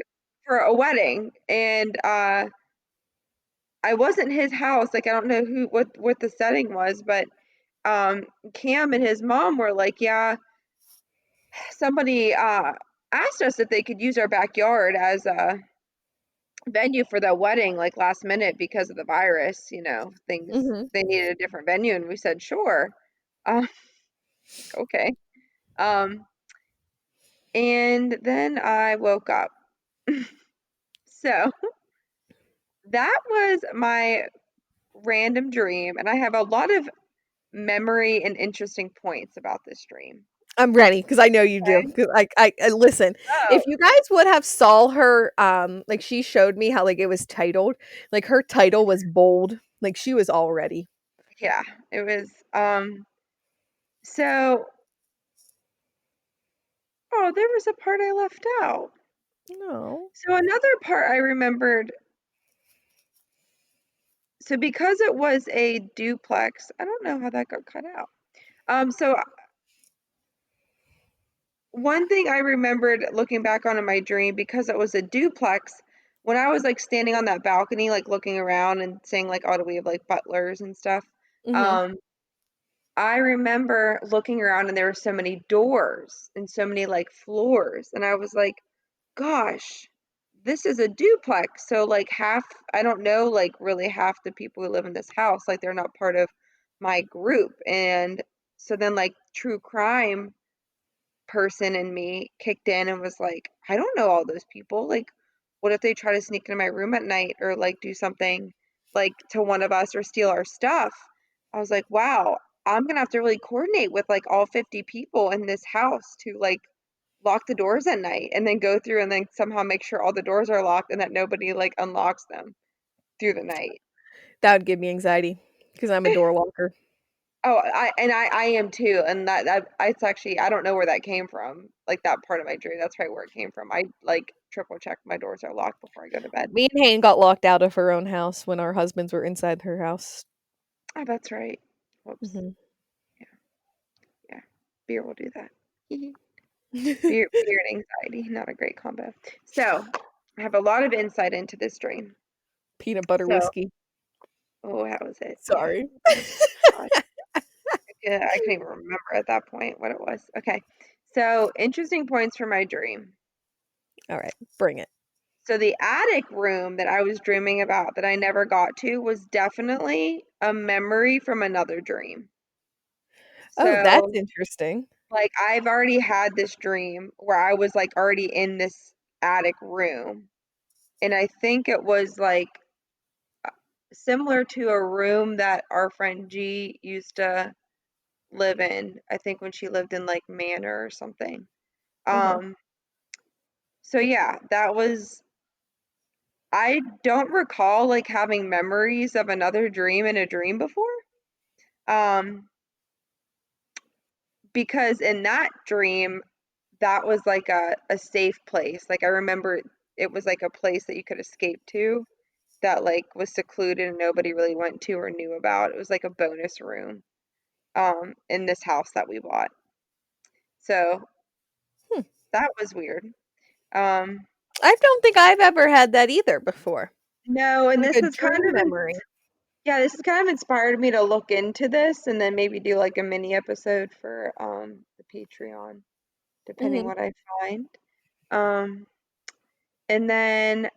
for a wedding, and I wasn't his house. Like I don't know what the setting was, but Cam and his mom were like, "Yeah, somebody asked us if they could use our backyard as a venue for the wedding, like last minute because of the virus. Things Mhm. they needed a different venue," and we said, "Sure." Uh, okay. Um, and then I woke up. So that was my random dream, and I have a lot of memory and interesting points about this dream. I'm ready because I know you do. Okay. 'Cause I listen. Oh, If you guys would have saw her, like she showed me how like it was titled. Like her title was bold. Like she was all ready. yeah, it was, so oh, there was a part I left out. No. So another part I remembered, so because it was a duplex, I don't know how that got cut out. So one thing I remembered looking back on in my dream, because it was a duplex, when I was like standing on that balcony, like looking around and saying like, "Oh, do we have like butlers and stuff?" Mhm. Um, I remember looking around and there were so many doors and so many like floors, and I was like, "Gosh, this is a duplex." So like half, I don't know, like really half the people who live in this house, like they're not part of my group. And so then like true crime person in me kicked in and was like, I don't know all those people. Like, what if they try to sneak into my room at night or like do something like to one of us or steal our stuff? I was like, wow, I'm gonna have to really coordinate with like all 50 people in this house to like lock the doors at night and then go through and then somehow make sure all the doors are locked and that nobody like unlocks them through the night. That would give me anxiety because I'm a door walker. Oh, I am too, and that it's actually I don't know where that came from. Like that part of my dream, that's probably where it came from. I like triple check my doors are locked before I go to bed. Me and Hayne got locked out of her own house when our husbands were inside her house. Oh, that's right. Whoops. Mhm. Yeah, yeah. Beer will do that. Beer and anxiety, not a great combo. So I have a lot of insight into this dream. Peanut butter So, whiskey. oh, how was it? Yeah. Sorry. God. Yeah, I can't even remember at that point what it was. Okay. So interesting points for my dream. All right, bring it. So the attic room that I was dreaming about that I never got to was definitely a memory from another dream. Oh, that's So, interesting. like, I've already had this dream where I was like already in this attic room. And I think it was like similar to a room that our friend G used to live in. I think when she lived in like Manor or something. Mhm. Um, so yeah, that was I don't recall like having memories of another dream in a dream before. Um, because in that dream, that was like a safe place. Like I remember it was like a place that you could escape to that like was secluded and nobody really went to or knew about. It was like a bonus room in this house that we bought. So Hmm. that was weird. Um, I don't think I've ever had that either before. no, and Like this a is kind dream of memory. yeah, this has kind of inspired me to look into this and then maybe do like a mini episode for the Patreon, depending Mhm. what I find. Um, And then,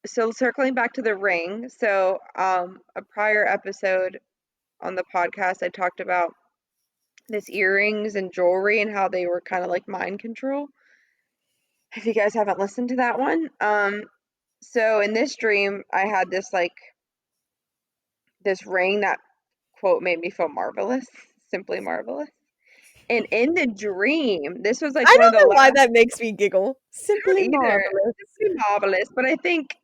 so circling back to the ring, so a prior episode on the podcast, I talked about this earrings and jewelry and how they were kind of like mind control. If you guys haven't listened to that one, so in this dream, I had this like this ring that quote made me feel marvelous, simply marvelous. And in the dream, this was like I one of don't the know why last, that makes me giggle. I don't Simply either, marvelous. simply marvelous, but I think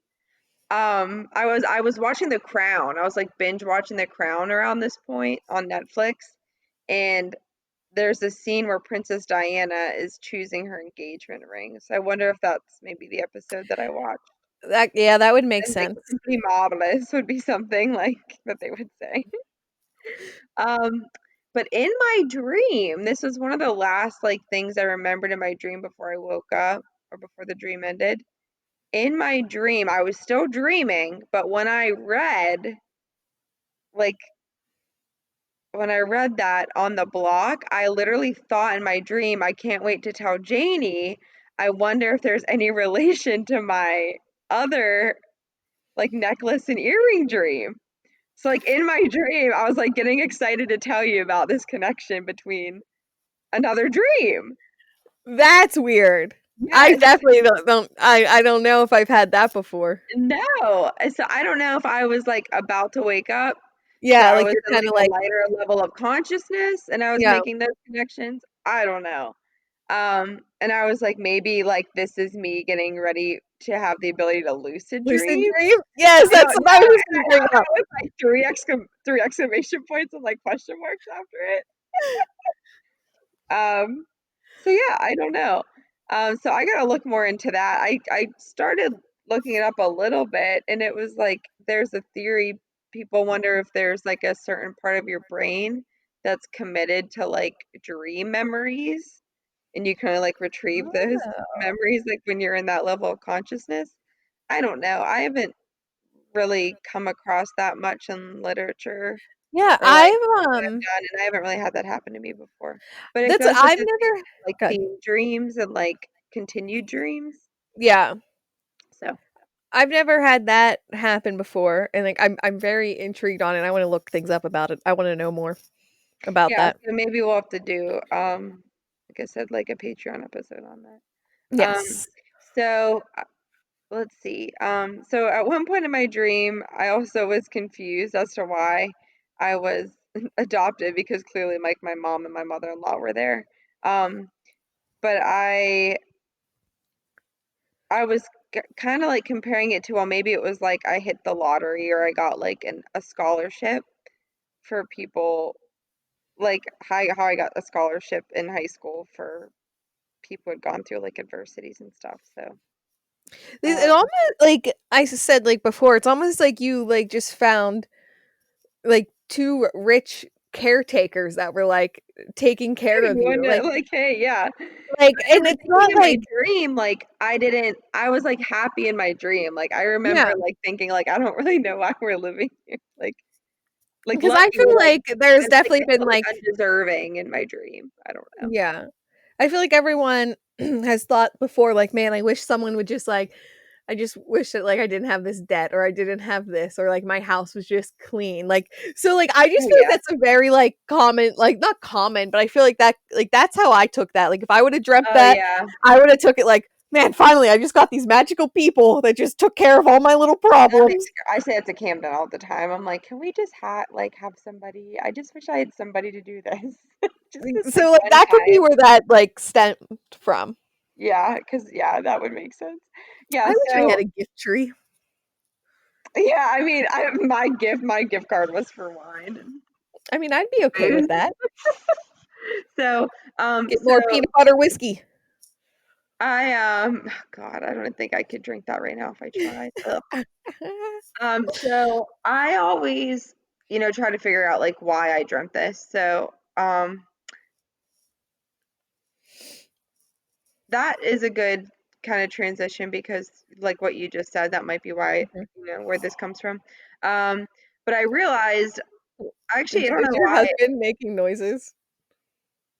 I was watching The Crown. I was like binge watching The Crown around this point on Netflix, and there's a scene where Princess Diana is choosing her engagement ring. So I wonder if that's maybe the episode that I watched. That would make And like sense. simply marvelous would be something like that they would say. Um, but in my dream, this was one of the last like things I remembered in my dream before I woke up or before the dream ended. In my dream, I was still dreaming, but like when I read that on the block, I literally thought in my dream, I can't wait to tell Jaynee. I wonder if there's any relation to my other like necklace and earring dream. So like in my dream, I was like getting excited to tell you about this connection between another dream. That's weird. I Yes. definitely I don't know if I've had that before. No. So I don't know if I was like about to wake up, so Yeah, I like was you're in kind of like a like, lighter level of consciousness and I was yeah, making those connections. I don't know. And I was like, maybe like this is me getting ready to have the ability to lucid lucid dream. dream. Yes, I don't that's know. what I And was I gonna bring have up. it with like three exclamation points and like question marks after it. Um, so yeah, I don't know. So I gotta look more into that. I started looking it up a little bit, and it was like there's a theory. People wonder if there's like a certain part of your brain that's committed to like dream memories, and you kind of like retrieve those Oh. memories like when you're in that level of consciousness. I don't know. I haven't really come across that much in literature Yeah, or like I've what I've done, and I haven't really had that happen to me before. But it that's goes with I've the theme never of like good. theme dreams and like continued dreams. Yeah. So I've never had that happen before, and like I'm very intrigued on it. I want to look things up about it. I want to know more about yeah, that. so maybe we'll have to do like I said, like a Patreon episode on that. Um, Yes. so let's see. So at one point in my dream, I also was confused as to why I was adopted because clearly like my mom and my mother-in-law were there. Um, but I was kind of like comparing it to, well, maybe it was like I hit the lottery or I got like a scholarship for people, like how I got a scholarship in high school for people who had gone through like adversities and stuff. So, It almost like I said like before, it's almost like you like just found like two rich caretakers that were like taking care you of you. wonder, like, hey, yeah. Like, I and remember it's thinking not in my like, dream, like I was like happy in my dream. Like I remember yeah, like thinking like I don't really know why we're living here. Like because I lucky, feel like like there's like definitely I been felt like like, undeserving in my dream. I don't know. yeah, I feel like everyone has thought before, like, man, I wish someone would just like, I just wish that like I didn't have this debt or I didn't have this or like my house was just clean. Like, so like I just Oh feel like yeah. that's a very like common, like not common, but I feel like that's how I took that. Like if I would have dreamt Oh that, yeah. I would have took it like, man, finally I just got these magical people that just took care of all my little That makes problems. I say it to Camden all the time. I'm like, can we just have somebody? I just wish I had somebody to do this. Just this like So like one that could be time. where that like stemmed from. Yeah, because yeah, that would make sense. I Yeah, wish I had so a gift tree. yeah, I mean, my gift card was for wine and I mean, I'd be okay with food. that. So Get more peanut butter whiskey. I God, I don't think I could drink that right now if I tried. Ugh. So I always, try to figure out like why I dreamt this. So that is a good kind of transition because like what you just said, that might be why, Mhm. where this comes from. Um, but I realized actually I don't Is know your why. husband making noises?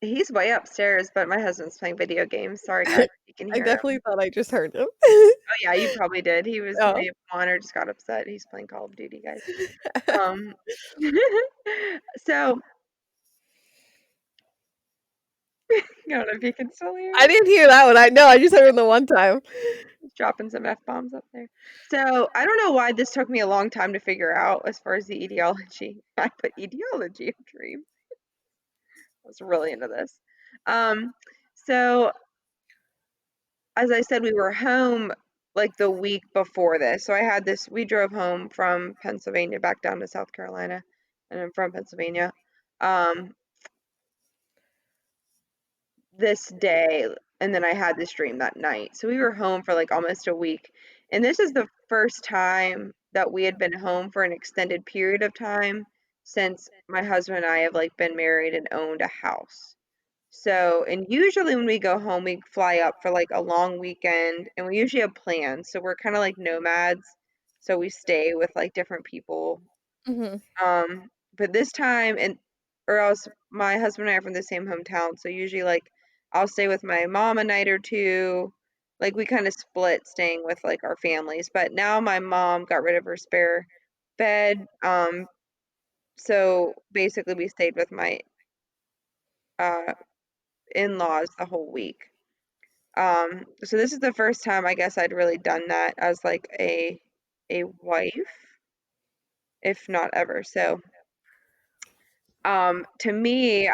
He's way upstairs, but my husband's playing video games. Sorry, guys, if you can I hear him. definitely thought I just heard him. Oh yeah, you probably did. He may Oh. have won or just got upset. He's playing Call of Duty, guys. Um, so I don't know if you can still hear I him. didn't hear that one. I know, I just heard him the one time. He's dropping some F bombs up there. So I don't know why this took me a long time to figure out as far as the etiology. I put etiology of dream. I was really into this. Um, so as I said, we were home like the week before this. So I had this, we drove home from Pennsylvania back down to South Carolina, and I'm from Pennsylvania. Um, this day, and then I had this dream that night. So we were home for like almost a week. And this is the first time that we had been home for an extended period of time since my husband and I have like been married and owned a house. So, and usually when we go home, we fly up for like a long weekend and we usually have plans. So we're kind of like nomads. So we stay with like different people. Mhm. But this time, and or else my husband and I are from the same hometown. So usually like I'll stay with my mom a night or two. Like we kind of split staying with like our families. But now my mom got rid of her spare bed. So basically we stayed with my uh in-laws the whole week. So this is the first time I guess I'd really done that as like a wife, if not ever. So, to me,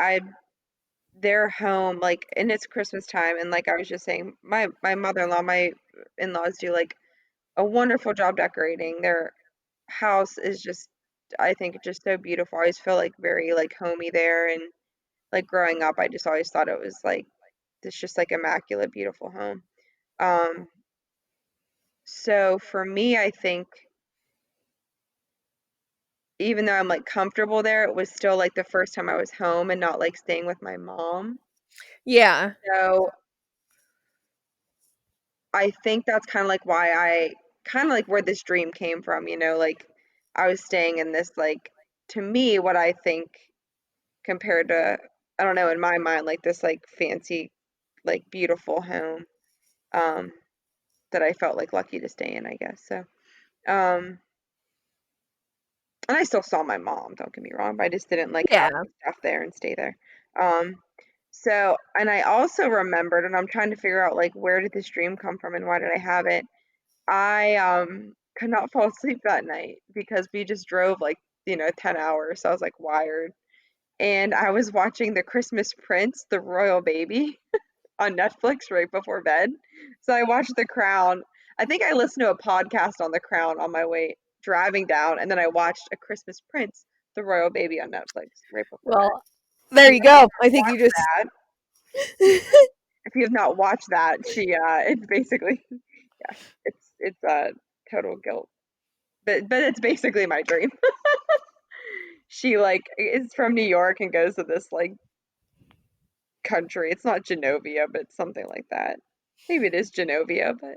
they're home like and it's Christmas time and like I was just saying, my mother-in-law, my in-laws do like a wonderful job decorating. Their house is just I think just so beautiful. I always feel like very like homey there and like growing up, I just always thought it was like this just like immaculate, beautiful home. Um, So for me, I think even though I'm like comfortable there, it was still like the first time I was home and not like staying with my mom. Yeah. So I think that's kind of like why I kind of like where this dream came from, like I was staying in this like to me what I think compared to I don't know in my mind like this like fancy like beautiful home um that I felt like lucky to stay in, I guess. So um and I still saw my mom, don't get me wrong, but I just didn't like have Yeah. my stuff there and stay there. Um, so, and I also remembered, and I'm trying to figure out like where did this dream come from and why did I have it? I could not fall asleep that night because we just drove like 10 hours, so I was like wired, and I was watching The Christmas Prince, the royal baby, on Netflix right before bed. So I watched The Crown. I think I listened to a podcast on The Crown on my way driving down, and then I watched A Christmas Prince, the royal baby on Netflix right before bed. Well, there And you go. I think you watch just that. If you have not watched that, it's basically yeah, it's a total guilt. But it's basically my dream. She like is from New York and goes to this like country. It's not Genovia, but something like that. Maybe it is Genovia, but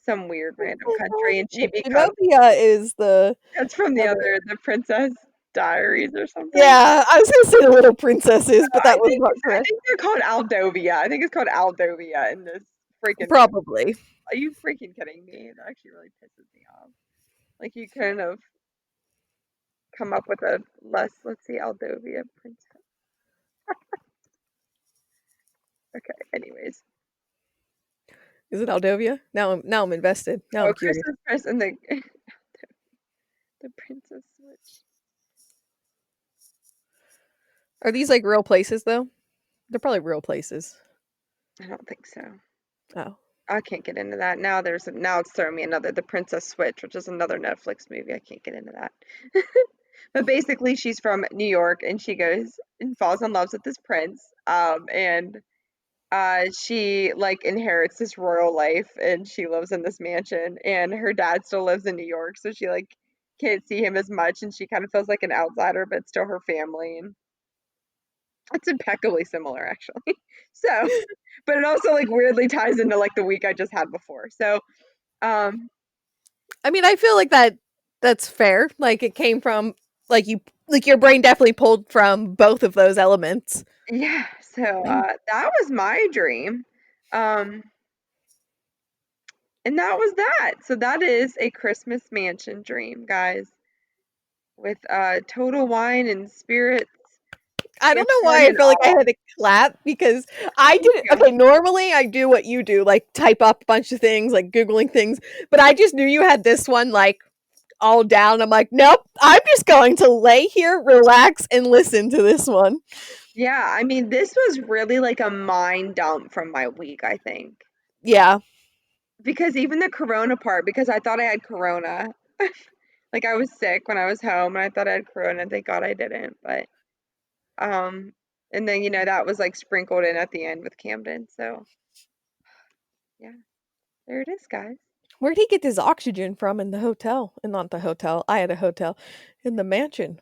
some weird random country, and she becomes Genovia is the that's from the other. other the Princess Diaries or something. Yeah, I was gonna say the little princesses, but that was not I correct. think they're called Aldovia. I think it's called Aldovia in this freaking show. Probably. Are you freaking kidding me? That actually really pisses me off. Like you couldn't have come up with a less, let's see, Aldovia princess. Okay, anyways. Is it Aldovia? Now I'm invested. Now Oh, I'm curious. Christmas Chris and the Princess Switch. Are these like real places though? They're probably real places. I don't think so. Oh. I can't get into that. Now it's throwing me another The Princess Switch, which is another Netflix movie. I can't get into that. But basically she's from New York and she goes and falls in love with this prince. And she like inherits this royal life and she lives in this mansion and her dad still lives in New York, so she like can't see him as much and she kind of feels like an outsider, but still her family and it's impeccably similar actually. So, but it also like weirdly ties into like the week I just had before. So, um, I mean, I feel like that's fair. Like it came from like you like your brain definitely pulled from both of those elements. yeah. So Mm. that was my dream. Um, and that was that. So that is a Christmas mansion dream, guys, with total wine and spirits, I don't know why campfire I and feel like I all. had to clap because I Thank did you. okay, normally I do what you do, like type up a bunch of things, like Googling things, but I just knew you had this one like all down. I'm like, nope, I'm just going to lay here, relax, and listen to this one. Yeah, I mean, this was really like a mind dump from my week, I think. Yeah, Because even the corona part, because I thought I had corona. Like I was sick when I was home and I thought I had corona. Thank God I didn't. But um and then that was like sprinkled in at the end with Camden. So yeah, there it is, guys. where'd he get his oxygen from in the hotel? And not the hotel. I had a hotel in the mansion.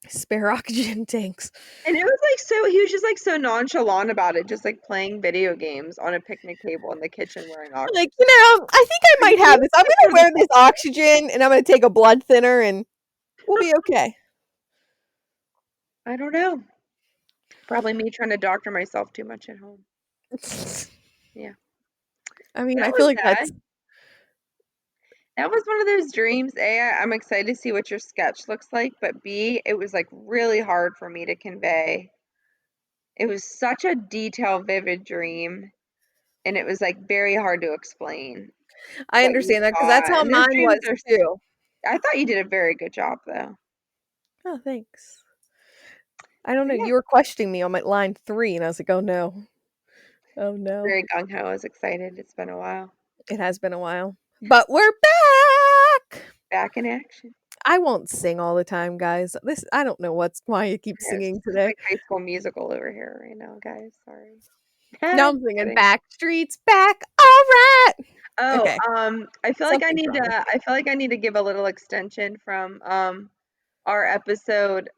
Spare oxygen tanks. And it was like so he was just like so nonchalant about it, just like playing video games on a picnic table in the kitchen wearing oxygen. Like, I think I Like might he have this. was I'm like gonna one of wear the this oxygen and I'm gonna take a blood thinner and we'll be okay. I don't know. Probably me trying to doctor myself too much at home. Yeah. I mean, That I was feel like that. that's That was one of those dreams. A, I'm excited to see what your sketch looks like, but B, it was like really hard for me to convey. It was such a detailed, vivid dream, and it was like very hard to explain I what you understand that because saw. that's how And those mine dreams was are, too. I thought you did a very good job though. Oh, thanks. I don't But know. yeah, You were questioning me on my line 3, and I was like, "Oh no, oh no." very gung ho. I was excited. It's been a while. It has been a while, but we're back. Back in action. I won't sing all the time, guys. This I don't know why I keep Yes, singing this is today. like High School Musical over here right now, guys. Sorry. Now Just I'm singing kidding. "Back Streets Back." All right. Oh, Okay, I feel like something's wrong with me. I feel like I need to give a little extension from our episode.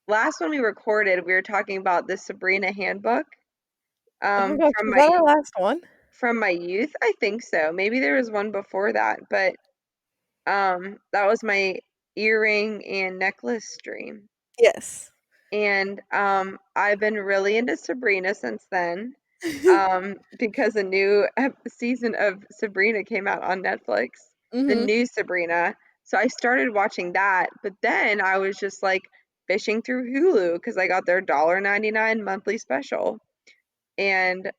Last one we recorded, we were talking about the Sabrina handbook Oh my gosh, from was my that our last one? youth. I think so. Maybe there was one before that, but that was my earring and necklace dream. Yes. And I've been really into Sabrina since then. Because a new season of Sabrina came out on Netflix, the Mhm. new Sabrina. So I started watching that, but then I was just like fishing through Hulu because I got their $1.99 monthly special. And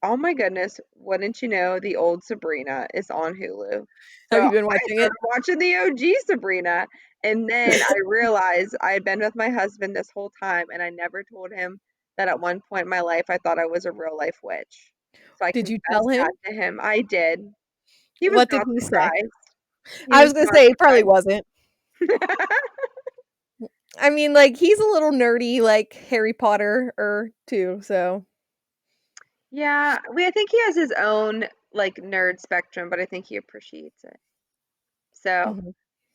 oh my goodness, wouldn't you know, the old Sabrina is on Hulu. So Have you been I watching it? started watching the OG Sabrina, and then I realized I had been with my husband this whole time, and I never told him that at one point in my life I thought I was a real life witch. So I Did you tell confessed him? that to him. I did. He was What did not he say? surprised. He I was was gonna not say he probably wasn't. surprised. I mean, like, he's a little nerdy, like Harry Potter or too, so Yeah, I think he has his own like nerd spectrum, but I think he appreciates it. So mhm.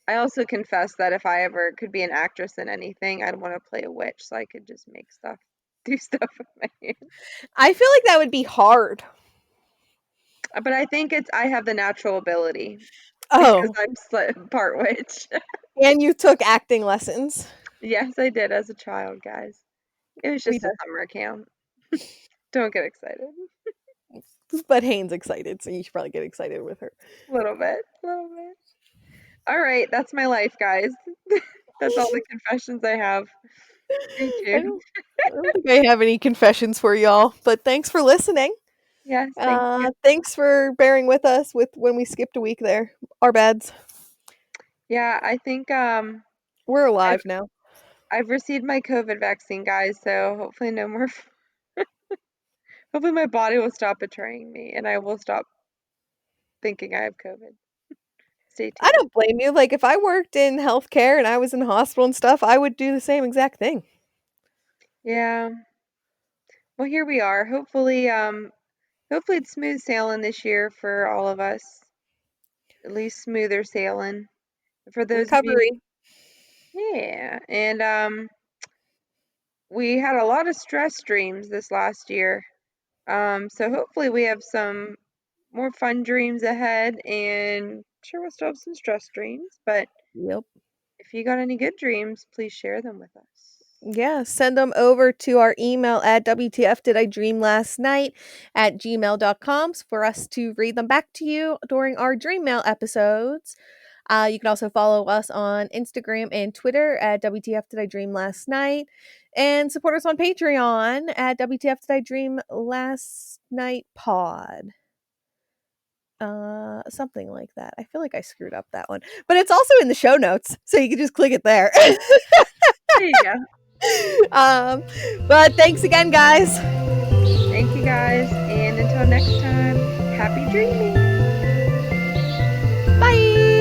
I also confess that if I ever could be an actress in anything, I'd want to play a witch so I could just make stuff, do stuff with my hands. I feel like that would be hard. But I think I have the natural ability because Oh, I'm part witch. and you took acting lessons. Yes, I did as a child, guys. It was We just a did. summer camp. Don't get excited. But Haynes excited, so you should probably get excited with her. A little bit, a little bit. All right, that's my life, guys. That's all the confessions I have. Stay I tuned. don't I don't think I have any confessions for y'all, but thanks for listening. Yes, thank you. Thanks for bearing with us with when we skipped a week there. Our bads. Yeah, I think We're I've alive now. I've received my COVID vaccine, guys, so hopefully no more hopefully my body will stop betraying me and I will stop thinking I have COVID. Stay I tuned. don't blame you. Like if I worked in healthcare and I was in the hospital and stuff, I would do the same exact thing. Yeah. Well, here we are. Hopefully it's smooth sailing this year for all of us. At least smoother sailing. For those of you, Recovery. yeah. And we had a lot of stress dreams this last year. So hopefully we have some more fun dreams ahead and sure we'll still have some stress dreams, but Yep. if you got any good dreams, please share them with us. Yeah, send them over to our email at wtfdidreamlastnight@gmail.com for us to read them back to you during our Dream Mail episodes. You can also follow us on Instagram and Twitter at WTF Did I Dream Last Night, and support us on Patreon at WTF Did I Dream Last Night Pod. Something like that. I feel like I screwed up that one, but it's also in the show notes, so you can just click it there. There you go. But thanks again, guys. Thank you guys, and until next time, happy dreaming. Bye.